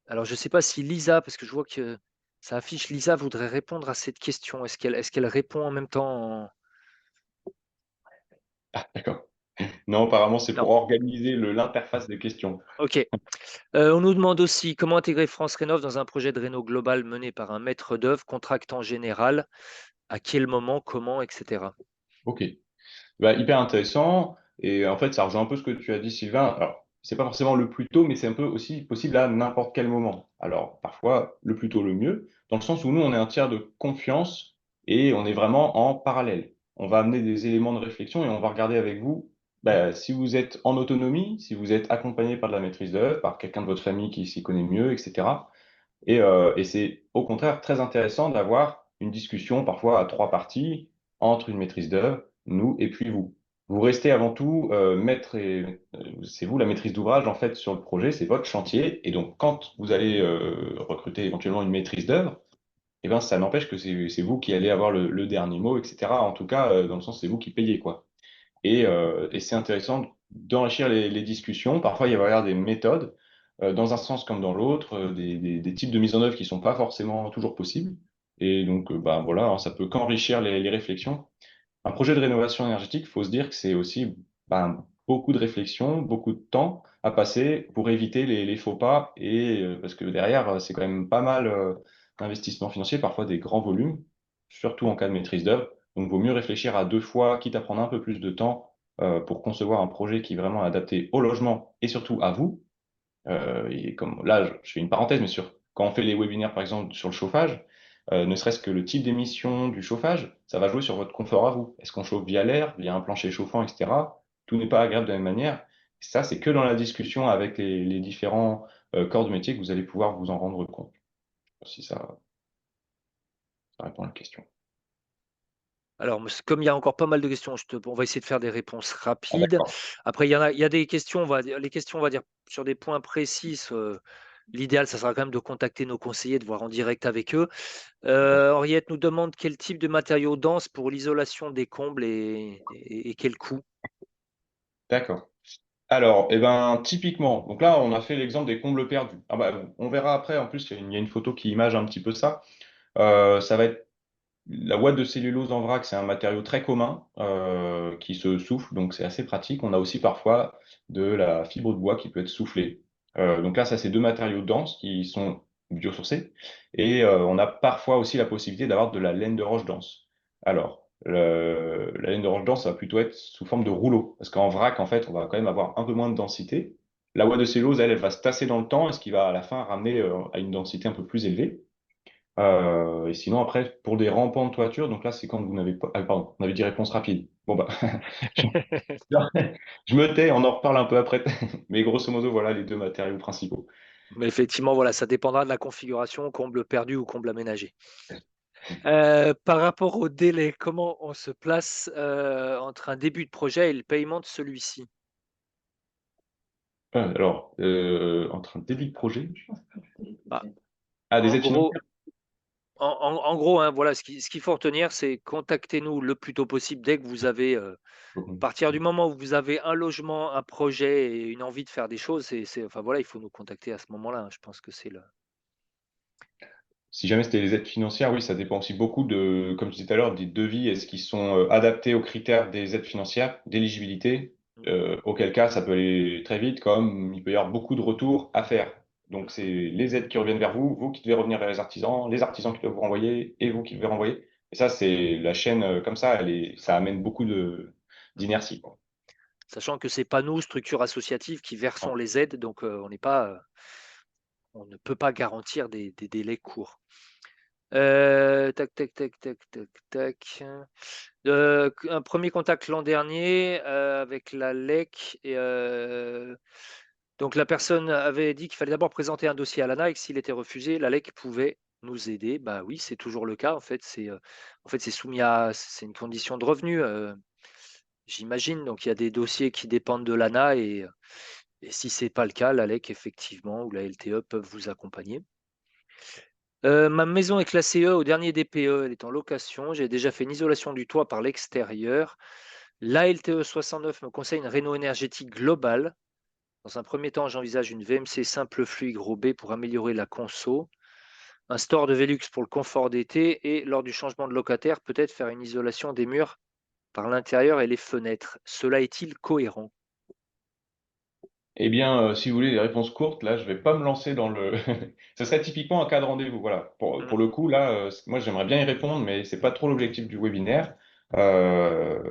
alors je sais pas si Lisa, parce que je vois que ça affiche Lisa voudrait répondre à cette question. Est-ce qu'elle répond en même temps en D'accord. Non, apparemment, c'est non, pour organiser l'interface des questions. OK. On nous demande aussi comment intégrer France Rénov dans un projet de réno global mené par un maître d'œuvre, contractant général? À quel moment, comment, et cetera? Ok. Bah, hyper intéressant. Et en fait, ça rejoint un peu ce que tu as dit, Sylvain. Alors, c'est pas forcément le plus tôt, mais c'est un peu aussi possible à n'importe quel moment. Alors, parfois, le plus tôt, le mieux, dans le sens où nous, on est un tiers de confiance et on est vraiment en parallèle. On va amener des éléments de réflexion et on va regarder avec vous, bah, si vous êtes en autonomie, si vous êtes accompagné par de la maîtrise d'œuvre, par quelqu'un de votre famille qui s'y connaît mieux, etc. Et c'est au contraire très intéressant d'avoir une discussion parfois à trois parties entre une maîtrise d'œuvre, nous et puis vous. Vous restez avant tout maître et c'est vous la maîtrise d'ouvrage en fait sur le projet, c'est votre chantier. Et donc quand vous allez recruter éventuellement une maîtrise d'œuvre, eh ben ça n'empêche que c'est vous qui allez avoir le dernier mot, etc. En tout cas, dans le sens c'est vous qui payez quoi. Et c'est intéressant d'enrichir les discussions. Parfois, il va y avoir des méthodes, dans un sens comme dans l'autre, des types de mise en œuvre qui sont pas forcément toujours possibles. Et donc, bah, voilà, hein, ça peut qu'enrichir les réflexions. Un projet de rénovation énergétique, il faut se dire que c'est aussi ben, beaucoup de réflexion, beaucoup de temps à passer pour éviter les faux pas. Et parce que derrière, c'est quand même pas mal d'investissement financier, parfois des grands volumes, surtout en cas de maîtrise d'œuvre. Donc, vaut mieux réfléchir à deux fois, quitte à prendre un peu plus de temps pour concevoir un projet qui est vraiment adapté au logement et surtout à vous. Et comme là, je fais une parenthèse, mais quand on fait les webinaires, par exemple, sur le chauffage, ne serait-ce que le type d'émission du chauffage, ça va jouer sur votre confort à vous. Est-ce qu'on chauffe via l'air, via un plancher chauffant, etc. Tout n'est pas agréable de la même manière. Ça, c'est que dans la discussion avec les différents corps de métier que vous allez pouvoir vous en rendre compte. Si ça répond à la question. Alors, comme il y a encore pas mal de questions, on va essayer de faire des réponses Ah, rapides. d'accord. Après, il y a des questions, on va dire, les questions, on va dire, sur des points précis. l'idéal, ça sera quand même de contacter nos conseillers, de voir en direct avec eux. Henriette nous demande quel type de matériaux denses pour l'isolation des combles et quel coût? D'accord. Alors, eh ben, typiquement, donc là, on a fait l'exemple des combles perdus. Ah bah, on verra après, en plus, il y a une photo qui image un petit peu ça. Ça va être la ouate de cellulose en vrac, c'est un matériau très commun qui se souffle, donc c'est assez pratique. On a aussi parfois de la fibre de bois qui peut être soufflée. Donc là, ça, c'est deux matériaux denses qui sont biosourcés. Et on a parfois aussi la possibilité d'avoir de la laine de roche dense. Alors, la laine de roche dense, ça va plutôt être sous forme de rouleau, parce qu'en vrac, en fait, on va quand même avoir un peu moins de densité. La ouate de cellulose, elle, elle va se tasser dans le temps, et ce qui va à la fin ramener à une densité un peu plus élevée. Et sinon, après, pour des rampants de toiture, donc là, c'est quand vous n'avez pas. Ah, pardon, on avait dit réponse rapide. Bon, bah, je, je me tais, on en reparle un peu après. Mais grosso modo, voilà les deux matériaux principaux. Mais effectivement, voilà, ça dépendra de la configuration, comble perdu ou comble aménagé. Par rapport au délai, comment on se place, entre un début de projet et le paiement de celui-ci? Alors, entre un début de projet. Bah, Ah, des en aides gros financières? en gros, hein, voilà, ce qu'il faut retenir, c'est contactez-nous le plus tôt possible dès que vous avez, à partir du moment où vous avez un logement, un projet et une envie de faire des choses, c'est enfin voilà, il faut nous contacter à ce moment-là, hein. Je pense que c'est le Si jamais c'était les aides financières, oui, ça dépend aussi beaucoup de, comme je disais tout à l'heure, des devis. Est-ce qu'ils sont adaptés aux critères des aides financières, d'éligibilité? mmh, Auquel cas, ça peut aller très vite, comme il peut y avoir beaucoup de retours à faire. Donc, c'est les aides qui reviennent vers vous, vous qui devez revenir vers les artisans qui doivent vous renvoyer, et vous qui devez renvoyer. Et ça, c'est la chaîne comme ça, ça amène beaucoup mmh. d'inertie, quoi. Sachant que c'est pas nous, structure associative, qui Non. versons les aides, donc on n'est pas, on ne peut pas garantir des délais courts. Tac, tac, tac, tac, tac, tac. Un premier contact l'an dernier, avec la LEC et donc la personne avait dit qu'il fallait d'abord présenter un dossier à l'ANA et que s'il était refusé, la LEC pouvait nous aider. Bah oui, c'est toujours le cas en fait, c'est soumis à c'est une condition de revenu, j'imagine. Donc il y a des dossiers qui dépendent de l'ANA et si c'est pas le cas, la LEC effectivement ou la LTE peuvent vous accompagner. Ma maison est classée E au dernier DPE, elle est en location. J'ai déjà fait une isolation du toit par l'extérieur. La LTE 69 me conseille une réno énergétique globale. Dans un premier temps, j'envisage une VMC simple flux gros B pour améliorer la conso, un store de Velux pour le confort d'été et lors du changement de locataire, peut-être faire une isolation des murs par l'intérieur et les fenêtres. Cela est-il cohérent? Eh bien, si vous voulez des réponses courtes, là, je vais pas me lancer dans le. Ce serait typiquement un cas de rendez-vous. Voilà. Mmh, Pour le coup, là, moi, j'aimerais bien y répondre, mais c'est pas trop l'objectif du webinaire. Euh,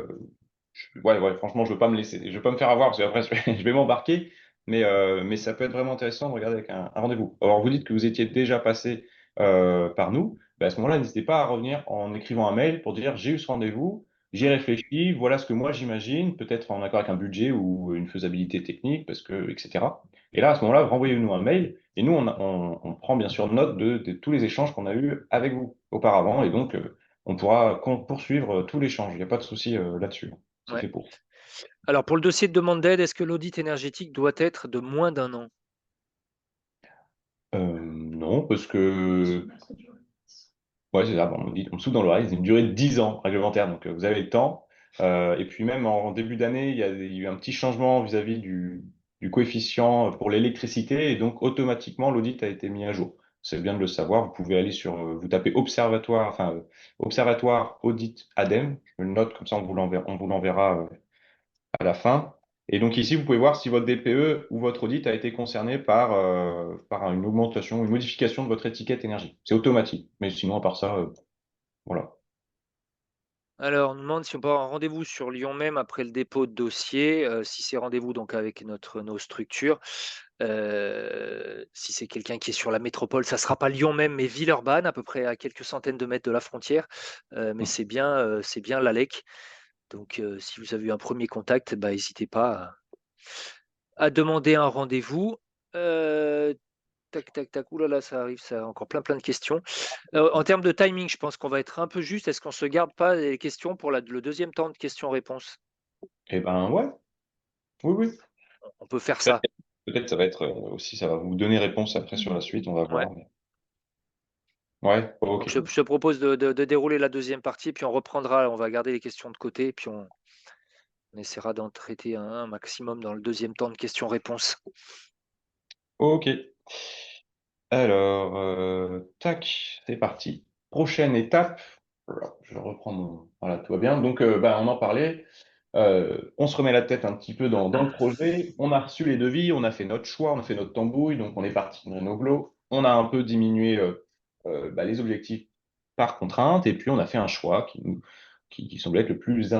ouais, ouais, franchement, je veux pas me laisser, je veux pas me faire avoir parce qu'après, je vais m'embarquer. Mais ça peut être vraiment intéressant de regarder avec un rendez-vous. Alors, vous dites que vous étiez déjà passé par nous. Ben, à ce moment-là, n'hésitez pas à revenir en écrivant un mail pour dire j'ai eu ce rendez-vous. J'y ai mmh, réfléchi, voilà ce que moi j'imagine, peut-être en accord avec un budget ou une faisabilité technique, parce que, etc. Et là, à ce moment-là, renvoyez-nous un mail et nous, on prend bien sûr note de tous les échanges qu'on a eus avec vous auparavant et donc on pourra poursuivre tout l'échange. Il n'y a pas de souci là-dessus. C'est ouais. fait pour. Alors pour le dossier de demande d'aide, est-ce que l'audit énergétique doit être de moins d'un an? Non, parce que ouais, c'est ça. Bon, on me souffle dans l'oreille, c'est une durée de 10 ans réglementaire, donc vous avez le temps. Et puis même en début d'année, il y a eu un petit changement vis-à-vis du coefficient pour l'électricité, et donc automatiquement l'audit a été mis à jour. C'est bien de le savoir. Vous pouvez aller sur, vous tapez observatoire, observatoire audit ADEME. Je le note comme ça, on vous l'enverra à la fin. Et donc ici, vous pouvez voir si votre DPE ou votre audit a été concerné par une augmentation, une modification de votre étiquette énergie. C'est automatique. Mais sinon, à part ça, voilà. Alors, on nous demande si on peut avoir un rendez-vous sur Lyon même après le dépôt de dossier, si c'est rendez-vous donc avec nos structures. Si c'est quelqu'un qui est sur la métropole, ça sera pas Lyon même, mais Villeurbanne, à peu près à quelques centaines de mètres de la frontière. Mais c'est bien l'ALEC. Donc, si vous avez eu un premier contact, bah, n'hésitez pas à demander un rendez-vous. Heu, tac, tac, tac. Ouh là là, ça arrive, ça a encore plein, plein de questions. En termes de timing, je pense qu'on va être un peu juste. Est-ce qu'on se garde pas les questions pour le deuxième temps de questions-réponses? Eh ben ouais, oui, oui. On peut faire Ça, ça. peut-être ça va être aussi, ça va vous donner réponse après sur la suite, on va Ouais. voir. Ouais, Donc ok. je te propose de dérouler la deuxième partie, puis on reprendra, on va garder les questions de côté, puis on essaiera d'en traiter un maximum dans le deuxième temps de questions-réponses. Ok. Alors, tac, c'est parti. Prochaine étape. Alors, je reprends mon. Voilà, tout va bien. Donc, on en parlait. On se remet la tête un petit peu dans le projet. On a reçu les devis, on a fait notre choix, on a fait notre tambouille. Donc, on est parti de Renoglo. On a un peu diminué les objectifs par contrainte. Et puis, on a fait un choix qui semblait être le plus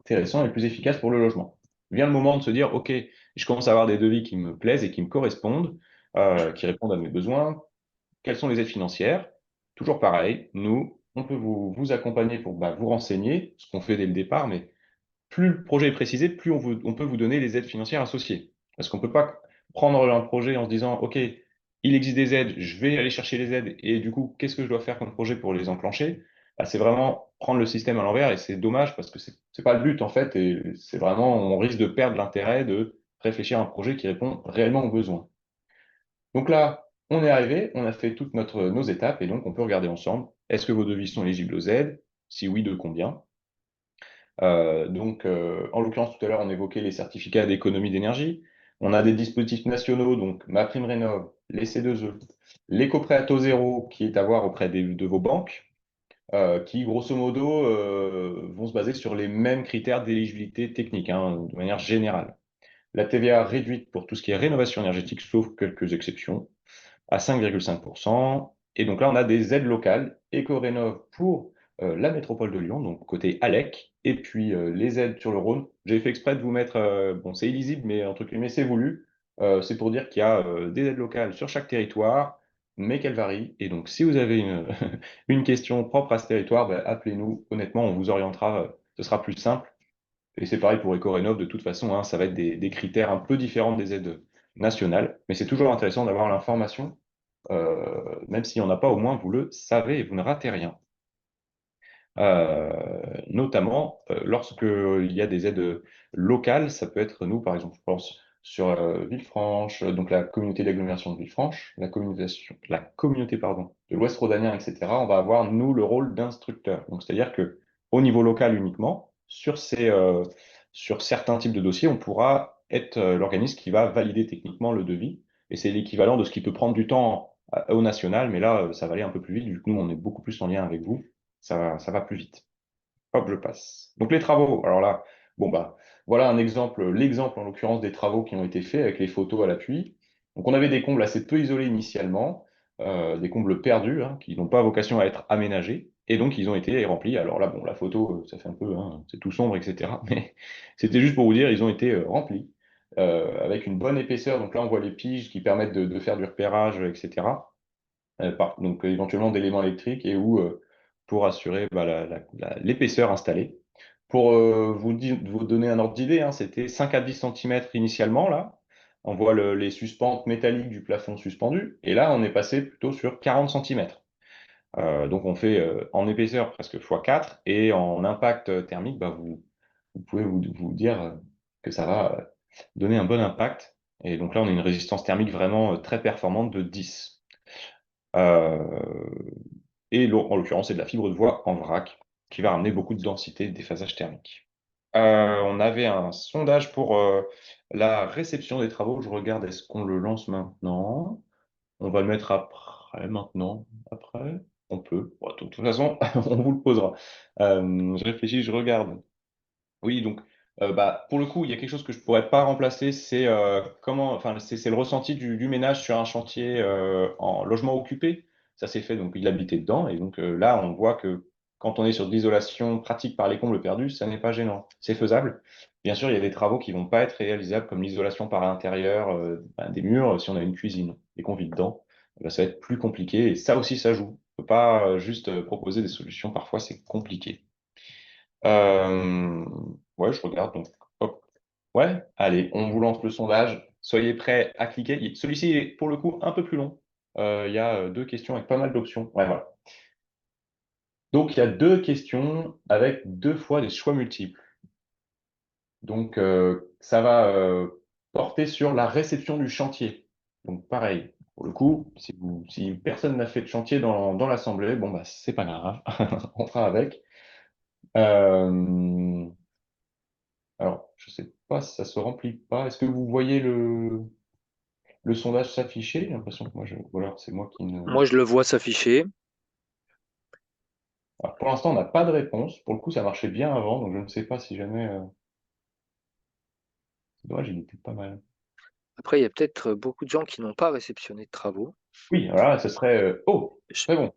intéressant et le plus efficace pour le logement. Vient le moment de se dire, OK, je commence à avoir des devis qui me plaisent et qui me correspondent, qui répondent à mes besoins. Quelles sont les aides financières? Toujours pareil, nous, on peut vous accompagner pour vous renseigner, ce qu'on fait dès le départ, mais plus le projet est précisé, plus on peut vous donner les aides financières associées. Parce qu'on ne peut pas prendre un projet en se disant, OK, il existe des aides, je vais aller chercher les aides, et du coup, qu'est-ce que je dois faire comme projet pour les enclencher? C'est vraiment prendre le système à l'envers, et c'est dommage parce que c'est pas le but, en fait, et c'est vraiment, on risque de perdre l'intérêt de réfléchir à un projet qui répond réellement aux besoins. Donc là, on est arrivé, on a fait toutes nos étapes, et donc on peut regarder ensemble, est-ce que vos devis sont éligibles aux aides? Si oui, de combien? En l'occurrence, tout à l'heure, on évoquait les certificats d'économie d'énergie. On a des dispositifs nationaux, donc MaPrimeRénov', les C2E, l'éco-prêt à taux zéro, qui est à voir auprès de vos banques, qui, grosso modo, vont se baser sur les mêmes critères d'éligibilité technique, hein, de manière générale. La TVA réduite pour tout ce qui est rénovation énergétique, sauf quelques exceptions à 5,5%. Et donc là, on a des aides locales, Éco-Rénov' pour la métropole de Lyon, donc côté ALEC, et puis les aides sur le Rhône. J'ai fait exprès de vous mettre, bon, c'est illisible, mais entre guillemets, c'est voulu. C'est pour dire qu'il y a des aides locales sur chaque territoire, mais qu'elles varient. Et donc, si vous avez une question propre à ce territoire, appelez-nous. Honnêtement, on vous orientera. Ce sera plus simple. Et c'est pareil pour Éco-Rénov', de toute façon, hein, ça va être des critères un peu différents des aides nationales. Mais c'est toujours intéressant d'avoir l'information même s'il n'y en a pas, au moins vous le savez et vous ne ratez rien. Notamment lorsqu'il y a des aides locales, ça peut être nous, par exemple, je pense sur Villefranche, donc la communauté d'agglomération de Villefranche, la communauté pardon, de l'Ouest rhodanien, etc. On va avoir, nous, le rôle d'instructeur. Donc, c'est-à-dire que au niveau local uniquement, sur certains types de dossiers, on pourra être l'organisme qui va valider techniquement le devis. Et c'est l'équivalent de ce qui peut prendre du temps au national, mais là, ça va aller un peu plus vite, vu que nous, on est beaucoup plus en lien avec vous. Ça va plus vite. Hop, je passe. Donc les travaux, alors là, bon voilà un exemple, l'exemple en l'occurrence des travaux qui ont été faits avec les photos à l'appui. Donc on avait des combles assez peu isolés initialement, des combles perdus, hein, qui n'ont pas vocation à être aménagés, et donc ils ont été remplis. Alors là, bon, la photo, ça fait un peu, hein, c'est tout sombre, etc. Mais c'était juste pour vous dire, ils ont été remplis avec une bonne épaisseur. Donc là, on voit les piges qui permettent de faire du repérage, etc. Donc éventuellement d'éléments électriques et ou pour assurer l'épaisseur installée. Pour vous donner un ordre d'idée, hein, c'était 5 à 10 centimètres initialement, là. On voit les suspentes métalliques du plafond suspendu, et là, on est passé plutôt sur 40 centimètres. Donc on fait en épaisseur presque x4, et en impact thermique, vous pouvez vous dire que ça va donner un bon impact. Et donc là, on a une résistance thermique vraiment très performante de 10. Euh, en l'occurrence, c'est de la fibre de bois en vrac qui va ramener beaucoup de densité et de déphasage thermique. On avait un sondage pour la réception des travaux. Je regarde, est-ce qu'on le lance maintenant? On va le mettre après, maintenant, après. On peut. Bon, de toute façon, on vous le posera. Je réfléchis, je regarde. Oui, donc pour le coup, il y a quelque chose que je pourrais pas remplacer, c'est enfin, c'est le ressenti du ménage sur un chantier en logement occupé. Ça s'est fait, donc il habitait dedans, et donc là, on voit que quand on est sur de l'isolation pratique par les combles perdus, ça n'est pas gênant. C'est faisable. Bien sûr, il y a des travaux qui vont pas être réalisables, comme l'isolation par l'intérieur des murs, si on a une cuisine et qu'on vit dedans, ça va être plus compliqué, et ça aussi, ça joue. On peut pas juste proposer des solutions, parfois c'est compliqué. Euh, ouais, je regarde. Donc, hop. Ouais, allez, on vous lance le sondage. Soyez prêts à cliquer. Celui-ci est pour le coup un peu plus long. Il y a deux questions avec pas mal d'options. Ouais, voilà. Donc, il y a deux questions avec deux fois des choix multiples. Donc, ça va. porter sur la réception du chantier. Donc pareil, pour le coup, si personne n'a fait de chantier dans l'assemblée, bon bah c'est pas grave, on fera avec. Euh, alors, je sais pas si ça se remplit pas. Est-ce que vous voyez le sondage s'afficher? J'ai l'impression que ou alors c'est moi qui ne. Moi, je le vois s'afficher. Alors, pour l'instant, on n'a pas de réponse. Pour le coup, ça marchait bien avant, donc je ne sais pas si jamais. C'est dommage, il était pas mal. Après, il y a peut-être beaucoup de gens qui n'ont pas réceptionné de travaux. Oui, voilà, ce serait. Oh, Je, très bon.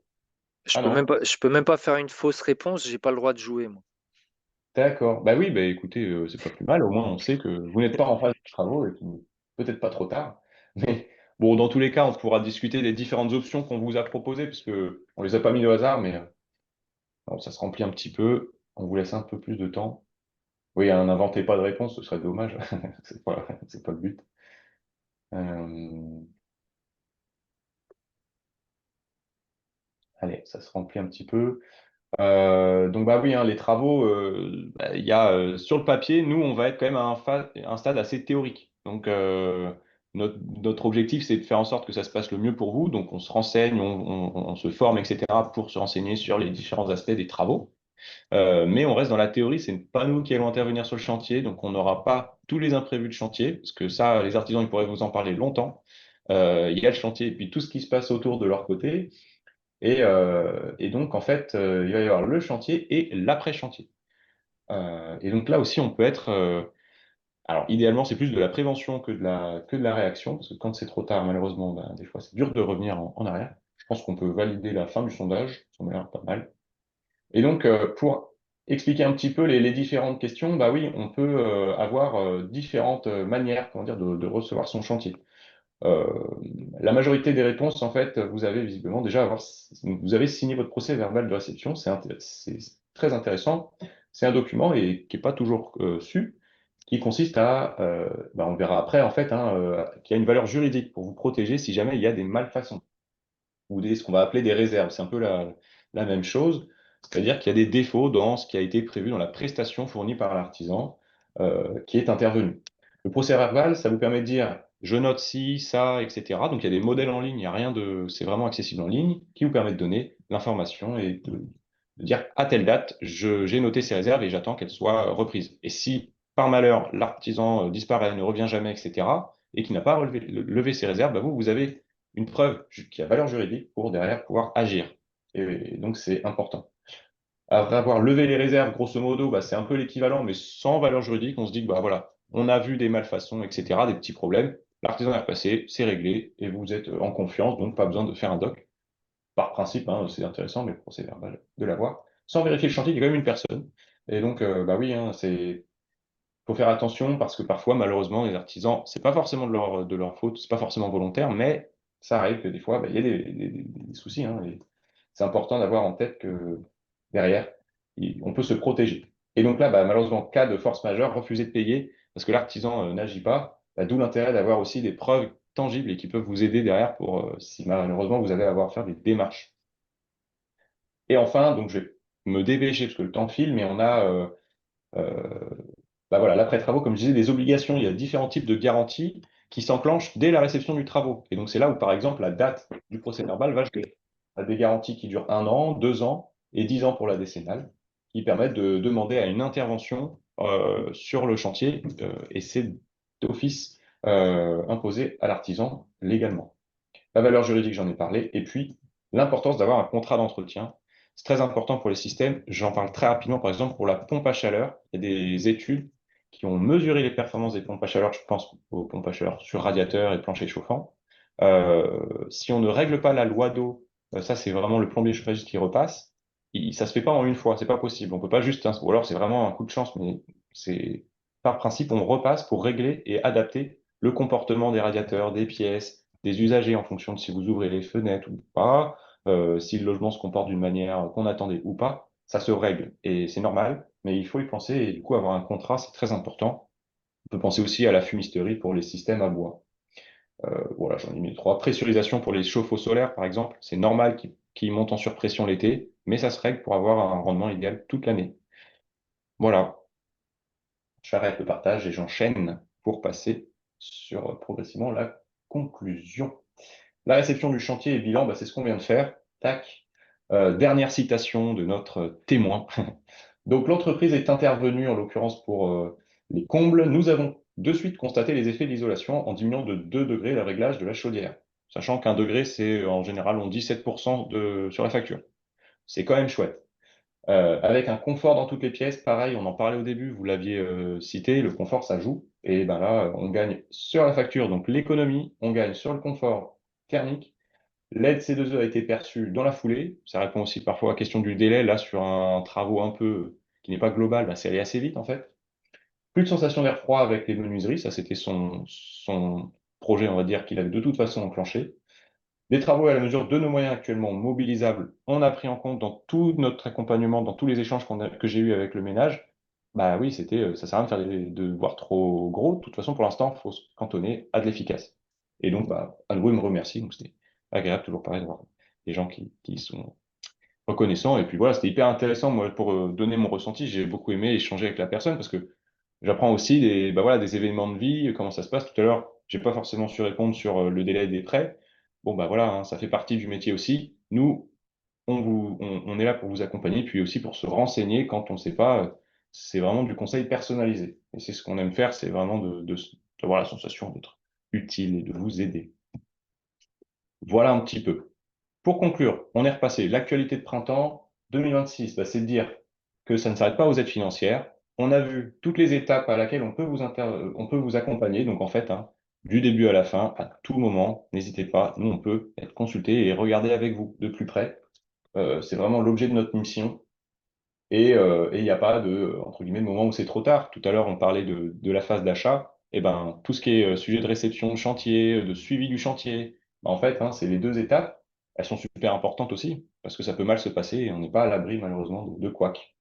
je Ah peux non, même pas, je peux même pas faire une fausse réponse. J'ai pas le droit de jouer, moi. d'accord. Bah oui, bah écoutez, c'est pas plus mal. Au moins, on sait que vous n'êtes pas en phase de travaux et qu'il n'est peut-être pas trop tard. Mais bon, dans tous les cas, on pourra discuter des différentes options qu'on vous a proposées, parce que on les a pas mis au hasard, mais bon, ça se remplit un petit peu. On vous laisse un peu plus de temps. Oui, n'inventez pas de réponse, ce serait dommage. C'est pas le but. Euh, allez, ça se remplit un petit peu. Donc bah oui, hein, les travaux, bah, il y a sur le papier, nous on va être quand même à un stade assez théorique. Donc notre objectif c'est de faire en sorte que ça se passe le mieux pour vous. Donc on se renseigne, on se forme, etc. pour se renseigner sur les différents aspects des travaux. Mais on reste dans la théorie, c'est pas nous qui allons intervenir sur le chantier, donc on n'aura pas tous les imprévus de chantier, parce que ça, les artisans ils pourraient vous en parler longtemps. Il y a le chantier et puis tout ce qui se passe autour de leur côté. Et donc, en fait, il va y avoir le chantier et l'après-chantier. Et donc là aussi, on peut être. Alors, idéalement, c'est plus de la prévention que de la réaction, parce que quand c'est trop tard, malheureusement, ben, des fois, c'est dur de revenir en arrière. Je pense qu'on peut valider la fin du sondage, ça m'a l'air pas mal. Et donc, pour expliquer un petit peu les différentes questions, bah oui, on peut avoir différentes manières, comment dire, de recevoir son chantier. Euh, la majorité des réponses, en fait, vous avez visiblement déjà vous avez signé votre procès verbal de réception. C'est très intéressant. C'est un document et qui n'est pas toujours su, qui consiste on verra après, en fait, hein, qui a une valeur juridique pour vous protéger si jamais il y a des malfaçons ou ce qu'on va appeler des réserves. C'est un peu la même chose, c'est-à-dire qu'il y a des défauts dans ce qui a été prévu dans la prestation fournie par l'artisan qui est intervenu. Le procès verbal, ça vous permet de dire je note ci, ça, etc. Donc il y a des modèles en ligne, il n'y a rien de, c'est vraiment accessible en ligne, qui vous permet de donner l'information et de dire à telle date, j'ai noté ces réserves et j'attends qu'elles soient reprises. Et si par malheur l'artisan disparaît, ne revient jamais, etc., et qui n'a pas levé ses réserves, bah vous avez une preuve qui a valeur juridique pour derrière pouvoir agir. Et donc c'est important. Avoir levé les réserves, grosso modo, bah, c'est un peu l'équivalent, mais sans valeur juridique. On se dit que bah, voilà, on a vu des malfaçons, etc., des petits problèmes. L'artisan est repassé, c'est réglé, et vous êtes en confiance, donc pas besoin de faire un doc. Par principe, hein, c'est intéressant, mais le procès verbal de l'avoir. Sans vérifier le chantier, il y a quand même une personne. Et donc, bah oui, hein, faut faire attention parce que parfois, malheureusement, les artisans, c'est pas forcément de leur faute, c'est pas forcément volontaire, mais ça arrive que des fois, bah, il y a des soucis, hein, et c'est important d'avoir en tête que derrière, on peut se protéger. Et donc là, bah, malheureusement, cas de force majeure, refuser de payer parce que l'artisan n'agit pas, bah, d'où l'intérêt d'avoir aussi des preuves tangibles et qui peuvent vous aider derrière pour si malheureusement vous avez à avoir à faire des démarches. Et enfin, donc je vais me dépêcher parce que le temps file, mais on a euh, bah voilà, l'après-travaux, comme je disais, des obligations. Il y a différents types de garanties qui s'enclenchent dès la réception du travaux. Et donc, c'est là où, par exemple, la date du procès verbal va jouer. On a des garanties qui durent 1 an, 2 ans et 10 ans pour la décennale, qui permettent de demander à une intervention sur le chantier, et c'est d'office imposé à l'artisan légalement. La valeur juridique, j'en ai parlé. Et puis, l'importance d'avoir un contrat d'entretien. C'est très important pour les systèmes. J'en parle très rapidement, par exemple, pour la pompe à chaleur. Il y a des études qui ont mesuré les performances des pompes à chaleur. Je pense aux pompes à chaleur sur radiateur et plancher chauffant. Si on ne règle pas la loi d'eau, ça, c'est vraiment le plombier chauffagiste qui repasse. Ça se fait pas en une fois, c'est pas possible. On peut pas juste, ou alors c'est vraiment un coup de chance, mais c'est par principe, on repasse pour régler et adapter le comportement des radiateurs, des pièces, des usagers en fonction de si vous ouvrez les fenêtres ou pas, si le logement se comporte d'une manière qu'on attendait ou pas, ça se règle et c'est normal, mais il faut y penser et du coup avoir un contrat, c'est très important. On peut penser aussi à la fumisterie pour les systèmes à bois. Voilà, j'en ai mis trois. Pressurisation pour les chauffe-eau solaires, par exemple, c'est normal qu'ils montent en surpression l'été, mais ça se règle pour avoir un rendement idéal toute l'année. Voilà, j'arrête le partage et j'enchaîne pour passer. sur progressivement la conclusion. La réception du chantier et bilan, c'est ce qu'on vient de faire. Tac. Dernière citation de notre témoin. Donc l'entreprise est intervenue, en l'occurrence pour les combles. Nous avons de suite constaté les effets de l'isolation en diminuant de 2 degrés le réglage de la chaudière. Sachant qu'un degré, c'est en général, on dit 7% sur la facture. C'est quand même chouette. Avec un confort dans toutes les pièces, pareil, on en parlait au début, vous l'aviez cité, le confort, ça joue. Et ben là, on gagne sur la facture, donc l'économie, on gagne sur le confort thermique. L'aide C2E a été perçue dans la foulée. Ça répond aussi parfois à la question du délai. Là, sur un travaux un peu qui n'est pas global, c'est allé assez vite en fait. Plus de sensation d'air froid avec les menuiseries, ça c'était son projet, on va dire, qu'il avait de toute façon enclenché. Des travaux à la mesure de nos moyens actuellement mobilisables, on a pris en compte dans tout notre accompagnement, dans tous les échanges que j'ai eus avec le ménage. Bah oui, ça sert à rien de voir trop gros. De toute façon, pour l'instant, il faut se cantonner à de l'efficace. Et donc, à nouveau, il me remercie. Donc, c'était agréable, toujours pareil, de voir des gens qui sont reconnaissants. Et puis voilà, c'était hyper intéressant, moi, pour donner mon ressenti. J'ai beaucoup aimé échanger avec la personne parce que j'apprends aussi des événements de vie, comment ça se passe. Tout à l'heure, j'ai pas forcément su répondre sur le délai des prêts. Bon, voilà, hein, ça fait partie du métier aussi. Nous, on est là pour vous accompagner, puis aussi pour se renseigner quand on ne sait pas. C'est vraiment du conseil personnalisé. Et c'est ce qu'on aime faire, c'est vraiment d'avoir la sensation d'être utile et de vous aider. Voilà un petit peu. Pour conclure, on est repassé. L'actualité de printemps 2026, c'est de dire que ça ne s'arrête pas aux aides financières. On a vu toutes les étapes à laquelle on peut vous accompagner. Donc en fait, hein, du début à la fin, à tout moment, n'hésitez pas. Nous, on peut être consulté et regarder avec vous de plus près. C'est vraiment l'objet de notre mission. Et il n'y a pas entre guillemets, de moment où c'est trop tard. Tout à l'heure, on parlait de la phase d'achat. Et ben, tout ce qui est sujet de réception de chantier, de suivi du chantier, en fait, hein, c'est les deux étapes. Elles sont super importantes aussi, parce que ça peut mal se passer et on n'est pas à l'abri, malheureusement, de couacs.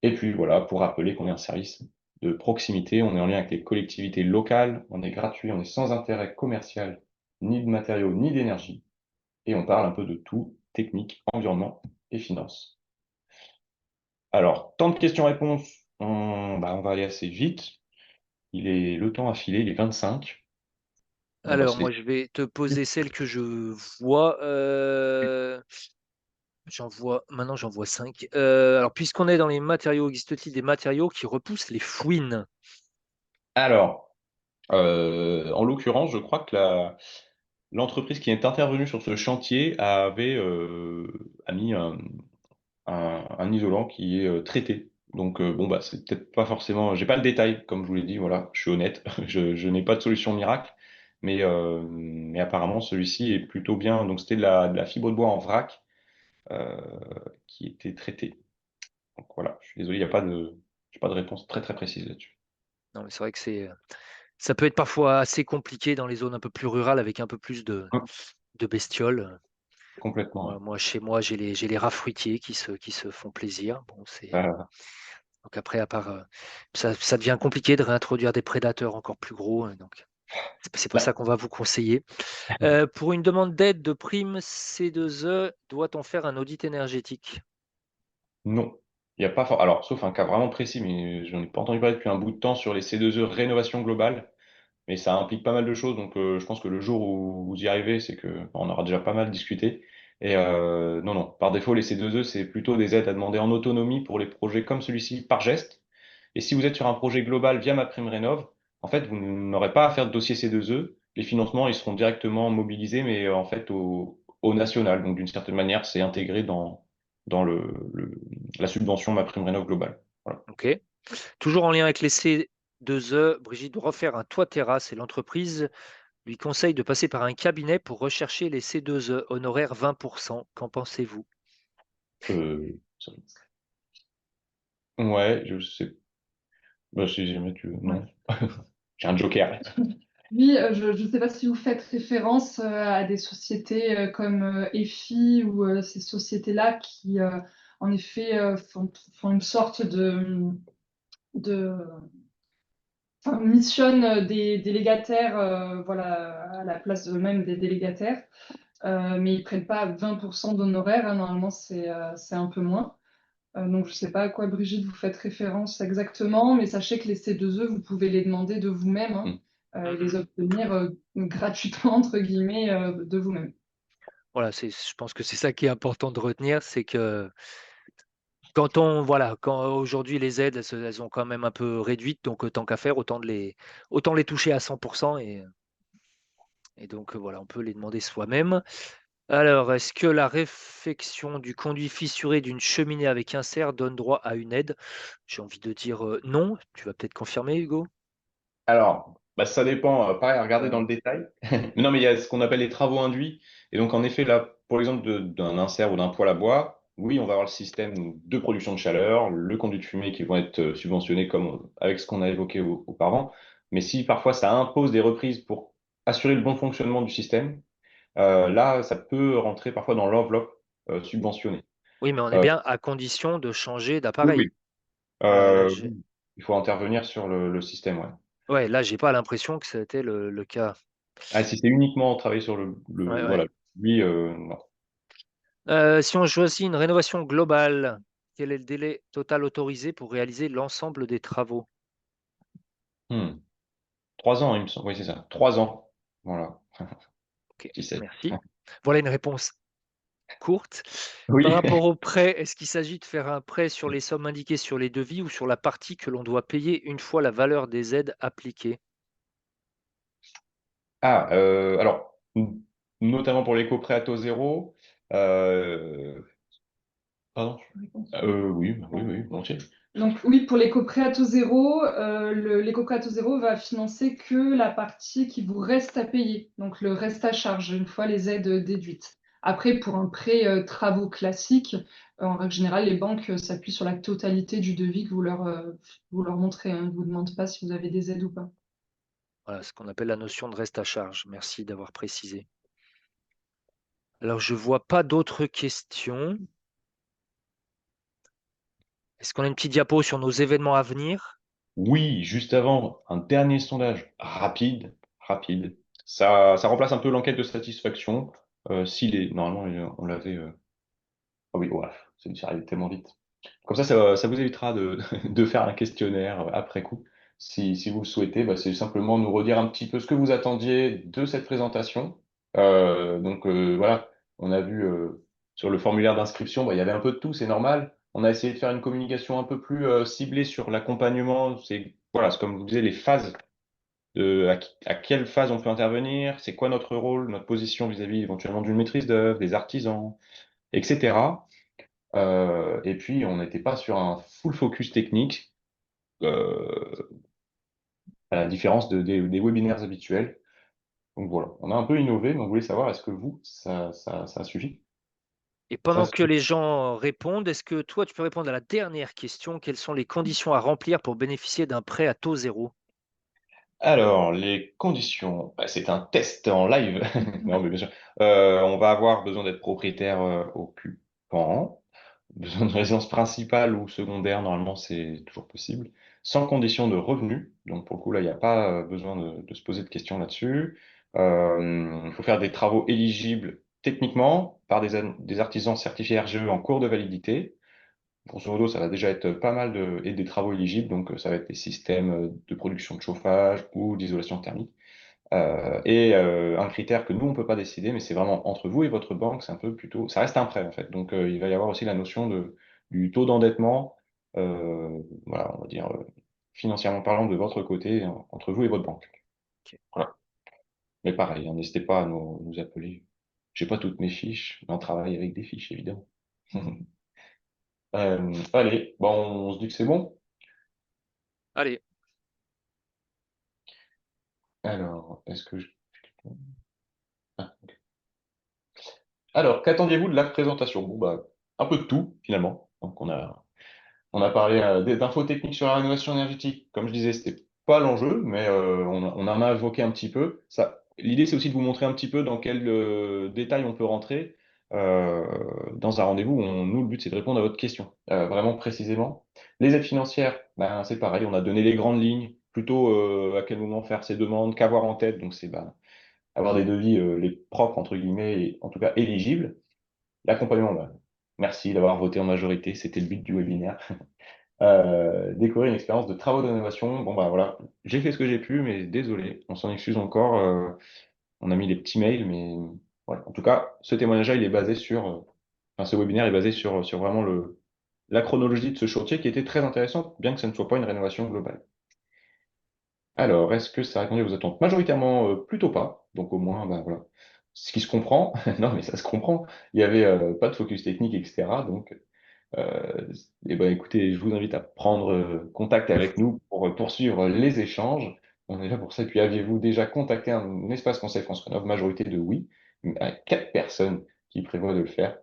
Et puis voilà, pour rappeler qu'on est un service de proximité, on est en lien avec les collectivités locales, on est gratuit, on est sans intérêt commercial, ni de matériaux, ni d'énergie. Et on parle un peu de tout, technique, environnement et finance. Alors, temps de questions-réponses, on va aller assez vite. Le temps a filé, il est 25. On va Alors se moi, laisser. je vais te poser celle que je vois. J'en vois 5. Alors, puisqu'on est dans les matériaux, existe-t-il des matériaux qui repoussent les fouines? Alors, en l'occurrence, je crois que l'entreprise qui est intervenue sur ce chantier a mis un isolant qui est traité. Donc, c'est peut-être pas forcément. J'ai pas le détail, comme je vous l'ai dit, voilà, je suis honnête. Je n'ai pas de solution miracle. Mais apparemment, celui-ci est plutôt bien. Donc, c'était de la fibre de bois en vrac euh, qui était traité. Donc voilà, je suis désolé, j'ai pas de réponse très très précise là-dessus. Non, mais c'est vrai que ça peut être parfois assez compliqué dans les zones un peu plus rurales avec un peu plus Hum, de bestioles. Complètement, ouais. Moi, chez moi, j'ai les rats fruitiers qui se font plaisir. Bon, Euh, donc après, à part, ça devient compliqué de réintroduire des prédateurs encore plus gros. Donc, c'est pas ça bah, qu'on va vous conseiller. Pour une demande d'aide de prime C2E, doit-on faire un audit énergétique? non, il y a pas. Alors, sauf un cas vraiment précis, mais j'en ai pas entendu parler depuis un bout de temps sur les C2E rénovation globale. Mais ça implique pas mal de choses, donc je pense que le jour où vous y arrivez, c'est que on aura déjà pas mal discuté. Et non, non, par défaut, les C2E, c'est plutôt des aides à demander en autonomie pour les projets comme celui-ci par geste. Et si vous êtes sur un projet global via ma prime rénov, en fait, vous n'aurez pas à faire de dossier C2E. Les financements, ils seront directement mobilisés, mais en fait au national. Donc d'une certaine manière, c'est intégré dans la subvention ma prime rénov globale. Voilà. Ok. Toujours en lien avec les C2E, Brigitte doit refaire un toit terrasse et l'entreprise lui conseille de passer par un cabinet pour rechercher les C2E, honoraires 20%. Qu'en pensez-vous? Ça- Ouais, je sais. Si jamais tu veux. Ouais. Non. J'ai un joker. Oui, je ne sais pas si vous faites référence à des sociétés comme EFI ou ces sociétés-là qui, en effet, font une sorte de enfin, missionnent des délégataires voilà, à la place eux-mêmes des délégataires, mais ils ne prennent pas 20% d'honoraires, hein, normalement c'est un peu moins. Donc je ne sais pas à quoi, Brigitte, vous faites référence exactement, mais sachez que les C2E, vous pouvez les demander de vous-même, hein. et les obtenir gratuitement, entre guillemets, de vous-même. Voilà, je pense que c'est ça qui est important de retenir, c'est que quand aujourd'hui les aides, elles ont quand même un peu réduites, donc tant qu'à faire, autant les toucher à 100 et donc voilà, on peut les demander soi-même. Alors, est-ce que la réfection du conduit fissuré d'une cheminée avec insert donne droit à une aide? J'ai envie de dire, non. Tu vas peut-être confirmer, Hugo? Alors, bah, ça dépend, pareil, à regarder dans le détail. Mais non, mais il y a ce qu'on appelle les travaux induits. Et donc, en effet, là, pour l'exemple d'un insert ou d'un poêle à bois, oui, on va avoir le système de production de chaleur, le conduit de fumée qui vont être subventionnés comme avec ce qu'on a évoqué auparavant. Mais si parfois ça impose des reprises pour assurer le bon fonctionnement du système, là, ça peut rentrer parfois dans l'enveloppe subventionnée. Oui, mais on est Euh, bien à condition de changer oui, d'appareil. oui. Voilà, Oui, il faut intervenir sur le système, ouais. ouais, là, j'ai pas l'impression que c'était le cas. Ah, si c'est uniquement travailler sur Ouais, ouais. voilà, lui, non. Si on choisit une rénovation globale, quel est le délai total autorisé pour réaliser l'ensemble des travaux? Hmm. 3 ans, il me semble. Oui, c'est ça. 3 ans. Voilà. OK, Qui sait? merci. Voilà une réponse courte. Par Oui. rapport au prêt, est-ce qu'il s'agit de faire un prêt sur les sommes indiquées sur les devis ou sur la partie que l'on doit payer une fois la valeur des aides appliquées? Ah, alors, notamment pour l'éco-prêt à taux zéro, euh, pardon? Oui, bah oui, oui, volontiers. Donc oui, pour l'éco-prêt à taux zéro, l'éco-prêt à taux zéro va financer que la partie qui vous reste à payer, donc le reste à charge, une fois les aides déduites. Après, pour un prêt travaux classique, en règle générale, les banques s'appuient sur la totalité du devis que vous leur montrez, hein. Ils ne vous demandent pas si vous avez des aides ou pas. Voilà, ce qu'on appelle la notion de reste à charge. Merci d'avoir précisé. Alors, je vois pas d'autres questions. Est-ce qu'on a une petite diapo sur nos événements à venir? Oui, juste avant, un dernier sondage rapide, rapide. Ça remplace un peu l'enquête de satisfaction. Normalement, on l'avait. Ah oui, ouais, ça arrive tellement vite. Comme ça vous évitera de faire un questionnaire après coup. Si vous le souhaitez, bah, c'est simplement nous redire un petit peu ce que vous attendiez de cette présentation. Voilà, on a vu sur le formulaire d'inscription, bah, il y avait un peu de tout, c'est normal. On a essayé de faire une communication un peu plus ciblée sur l'accompagnement. C'est comme vous disiez, les phases à quelle phase on peut intervenir, c'est quoi notre rôle, notre position vis-à-vis éventuellement d'une maîtrise d'œuvre, des artisans, etc. Et puis, on n'était pas sur un full focus technique, euh, à la différence des webinaires habituels. Donc voilà, on a un peu innové, mais on voulait savoir, est-ce que vous, ça suffit? Et Ça pendant que suffit. les gens répondent, est-ce que toi, tu peux répondre à la dernière question? Quelles sont les conditions à remplir pour bénéficier d'un prêt à taux zéro? Alors, les conditions, bah, c'est un test en live. Non, mais bien sûr. On va avoir besoin d'être propriétaire occupant, besoin de résidence principale ou secondaire, normalement, c'est toujours possible, sans condition de revenu. Donc, pour le coup, là, il n'y a pas besoin de se poser de questions là-dessus. Il faut faire des travaux éligibles techniquement par des artisans certifiés RGE en cours de validité. Grosso modo, ça va déjà être pas mal et des travaux éligibles, donc ça va être des systèmes de production de chauffage ou d'isolation thermique. Un critère que nous, on peut pas décider, mais c'est vraiment entre vous et votre banque, c'est un peu plutôt, ça reste un prêt en fait. Donc il va y avoir aussi la notion du taux d'endettement, voilà, on va dire financièrement parlant de votre côté, entre vous et votre banque. Ok. Voilà. Mais pareil, hein, n'hésitez pas à nous appeler. J'ai pas toutes mes fiches, mais on travaille avec des fiches évidemment. Allez, bon, on se dit que c'est bon. Allez, Alors, Ah. Alors, qu'attendiez-vous de la présentation? Bon, bah, un peu de tout, finalement. Donc, on a parlé d'infos techniques sur la rénovation énergétique. Comme je disais, c'était pas l'enjeu, mais on en a évoqué un petit peu. L'idée, c'est aussi de vous montrer un petit peu dans quel détail on peut rentrer euh, dans un rendez-vous où nous, le but, c'est de répondre à votre question, vraiment précisément. Les aides financières, ben, c'est pareil, on a donné les grandes lignes, plutôt à quel moment faire ces demandes, qu'avoir en tête. Donc, c'est ben, avoir des devis les propres, entre guillemets, et en tout cas éligibles. L'accompagnement, bah, merci d'avoir voté en majorité, c'était le but du webinaire. découvrir une expérience de travaux de rénovation. Bon, bah voilà, j'ai fait ce que j'ai pu, mais désolé, on s'en excuse encore. On a mis les petits mails, mais voilà. En tout cas, ce témoignage-là, il est basé sur, enfin, ce webinaire est basé sur vraiment la chronologie de ce chantier qui était très intéressant, bien que ce ne soit pas une rénovation globale. Alors, est-ce que ça a répondu à vos attentes? Majoritairement, plutôt pas. Donc au moins, bah, voilà. Ce qui se comprend, non mais ça se comprend. Il y avait pas de focus technique, etc. Donc, eh ben, écoutez, je vous invite à prendre contact avec nous pour poursuivre les échanges. On est là pour ça. Puis aviez-vous déjà contacté un espace conseil France Rénov? Majorité de oui, mais à 4 personnes qui prévoient de le faire.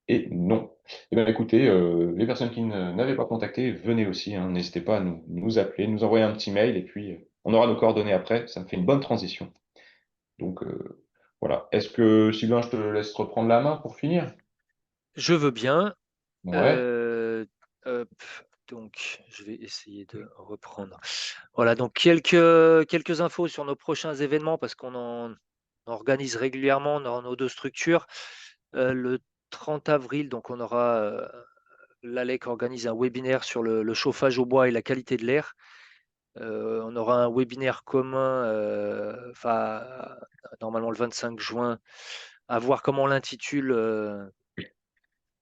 Et non. Eh bien, écoutez, les personnes qui n'avaient pas contacté, venez aussi, hein. N'hésitez pas à nous appeler, nous envoyer un petit mail, et puis on aura nos coordonnées après. Ça me fait une bonne transition. Donc, voilà. Est-ce que, Sylvain, je te laisse reprendre la main pour finir? Je veux bien. Ouais. Hop, donc, je vais essayer de reprendre. Voilà, donc quelques infos sur nos prochains événements parce qu'on en organise régulièrement dans nos 2 structures. Le 30 avril, donc on aura, l'ALEC organise un webinaire sur le chauffage au bois et la qualité de l'air. On aura un webinaire commun, enfin, normalement le 25 juin, à voir comment on l'intitule,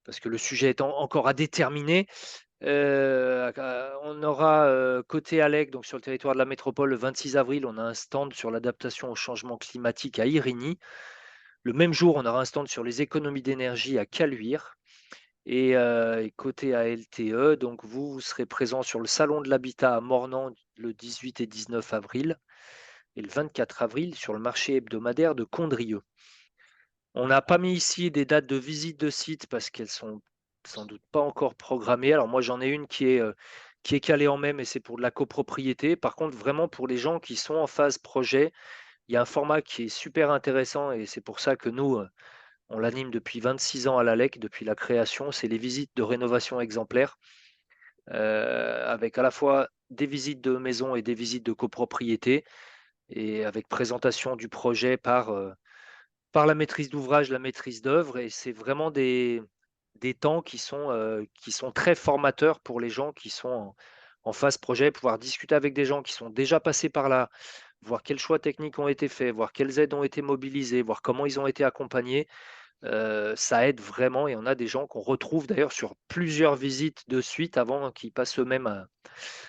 parce que le sujet est encore à déterminer. On aura, côté ALEC, donc sur le territoire de la métropole, le 26 avril, on a un stand sur l'adaptation au changement climatique à Irigny. Le même jour, on aura un stand sur les économies d'énergie à Caluire. Et côté ALTE, donc vous serez présent sur le salon de l'habitat à Mornan le 18 et 19 avril et le 24 avril sur le marché hebdomadaire de Condrieu. On n'a pas mis ici des dates de visite de site parce qu'elles sont sans doute pas encore programmées. Alors moi, j'en ai une qui est calée en mai, mais c'est pour de la copropriété. Par contre, vraiment pour les gens qui sont en phase projet, il y a un format qui est super intéressant et c'est pour ça que nous, on l'anime depuis 26 ans à l'ALEC, depuis la création. C'est les visites de rénovation exemplaire, avec à la fois des visites de maison et des visites de copropriété et avec présentation du projet par la maîtrise d'ouvrage, la maîtrise d'œuvre et c'est vraiment des temps qui sont très formateurs pour les gens qui sont en phase projet, pouvoir discuter avec des gens qui sont déjà passés par là, voir quels choix techniques ont été faits, voir quelles aides ont été mobilisées, voir comment ils ont été accompagnés. Ça aide vraiment et on a des gens qu'on retrouve d'ailleurs sur plusieurs visites de suite avant qu'ils passent eux-mêmes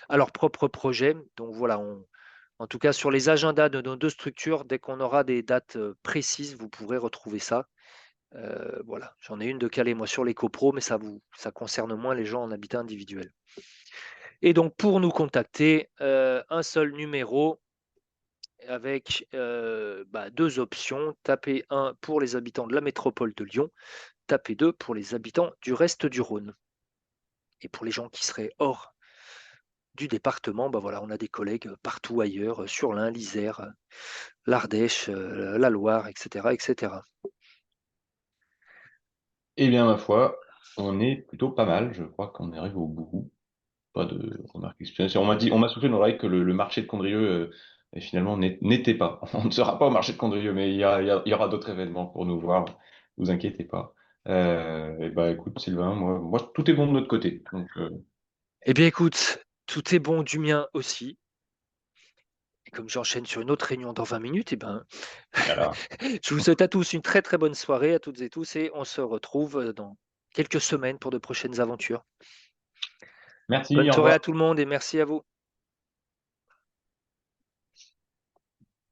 à leur propre projet. Donc voilà, en tout cas sur les agendas de nos 2 structures, dès qu'on aura des dates, précises, vous pourrez retrouver ça. Voilà, j'en ai une de calée moi sur les copros, mais ça concerne moins les gens en habitat individuel. Et donc pour nous contacter, un seul numéro avec, 2 options. Tapez 1 pour les habitants de la métropole de Lyon, tapez 2 pour les habitants du reste du Rhône. Et pour les gens qui seraient hors du département, bah, voilà, on a des collègues, partout ailleurs, sur l'Ain, l'Isère, l'Ardèche, la Loire, et cetera, et cetera. Eh bien, ma foi, on est plutôt pas mal. Je crois qu'on arrive au bout. Pas de remarques exceptionnelles. On m'a soufflé dans l'oreille que le marché de Condrieu, finalement, n'était pas. On ne sera pas au marché de Condrieu, mais il y aura d'autres événements pour nous voir. Vous inquiétez pas. Et bah, écoute, Sylvain, moi, tout est bon de notre côté. Donc, Eh bien écoute, tout est bon du mien aussi. Et comme j'enchaîne sur une autre réunion dans 20 minutes, eh ben, voilà. je vous souhaite à tous une très très bonne soirée, à toutes et tous, et on se retrouve dans quelques semaines pour de prochaines aventures. Merci, Bonne au soirée revoir. à tout le monde et merci à vous.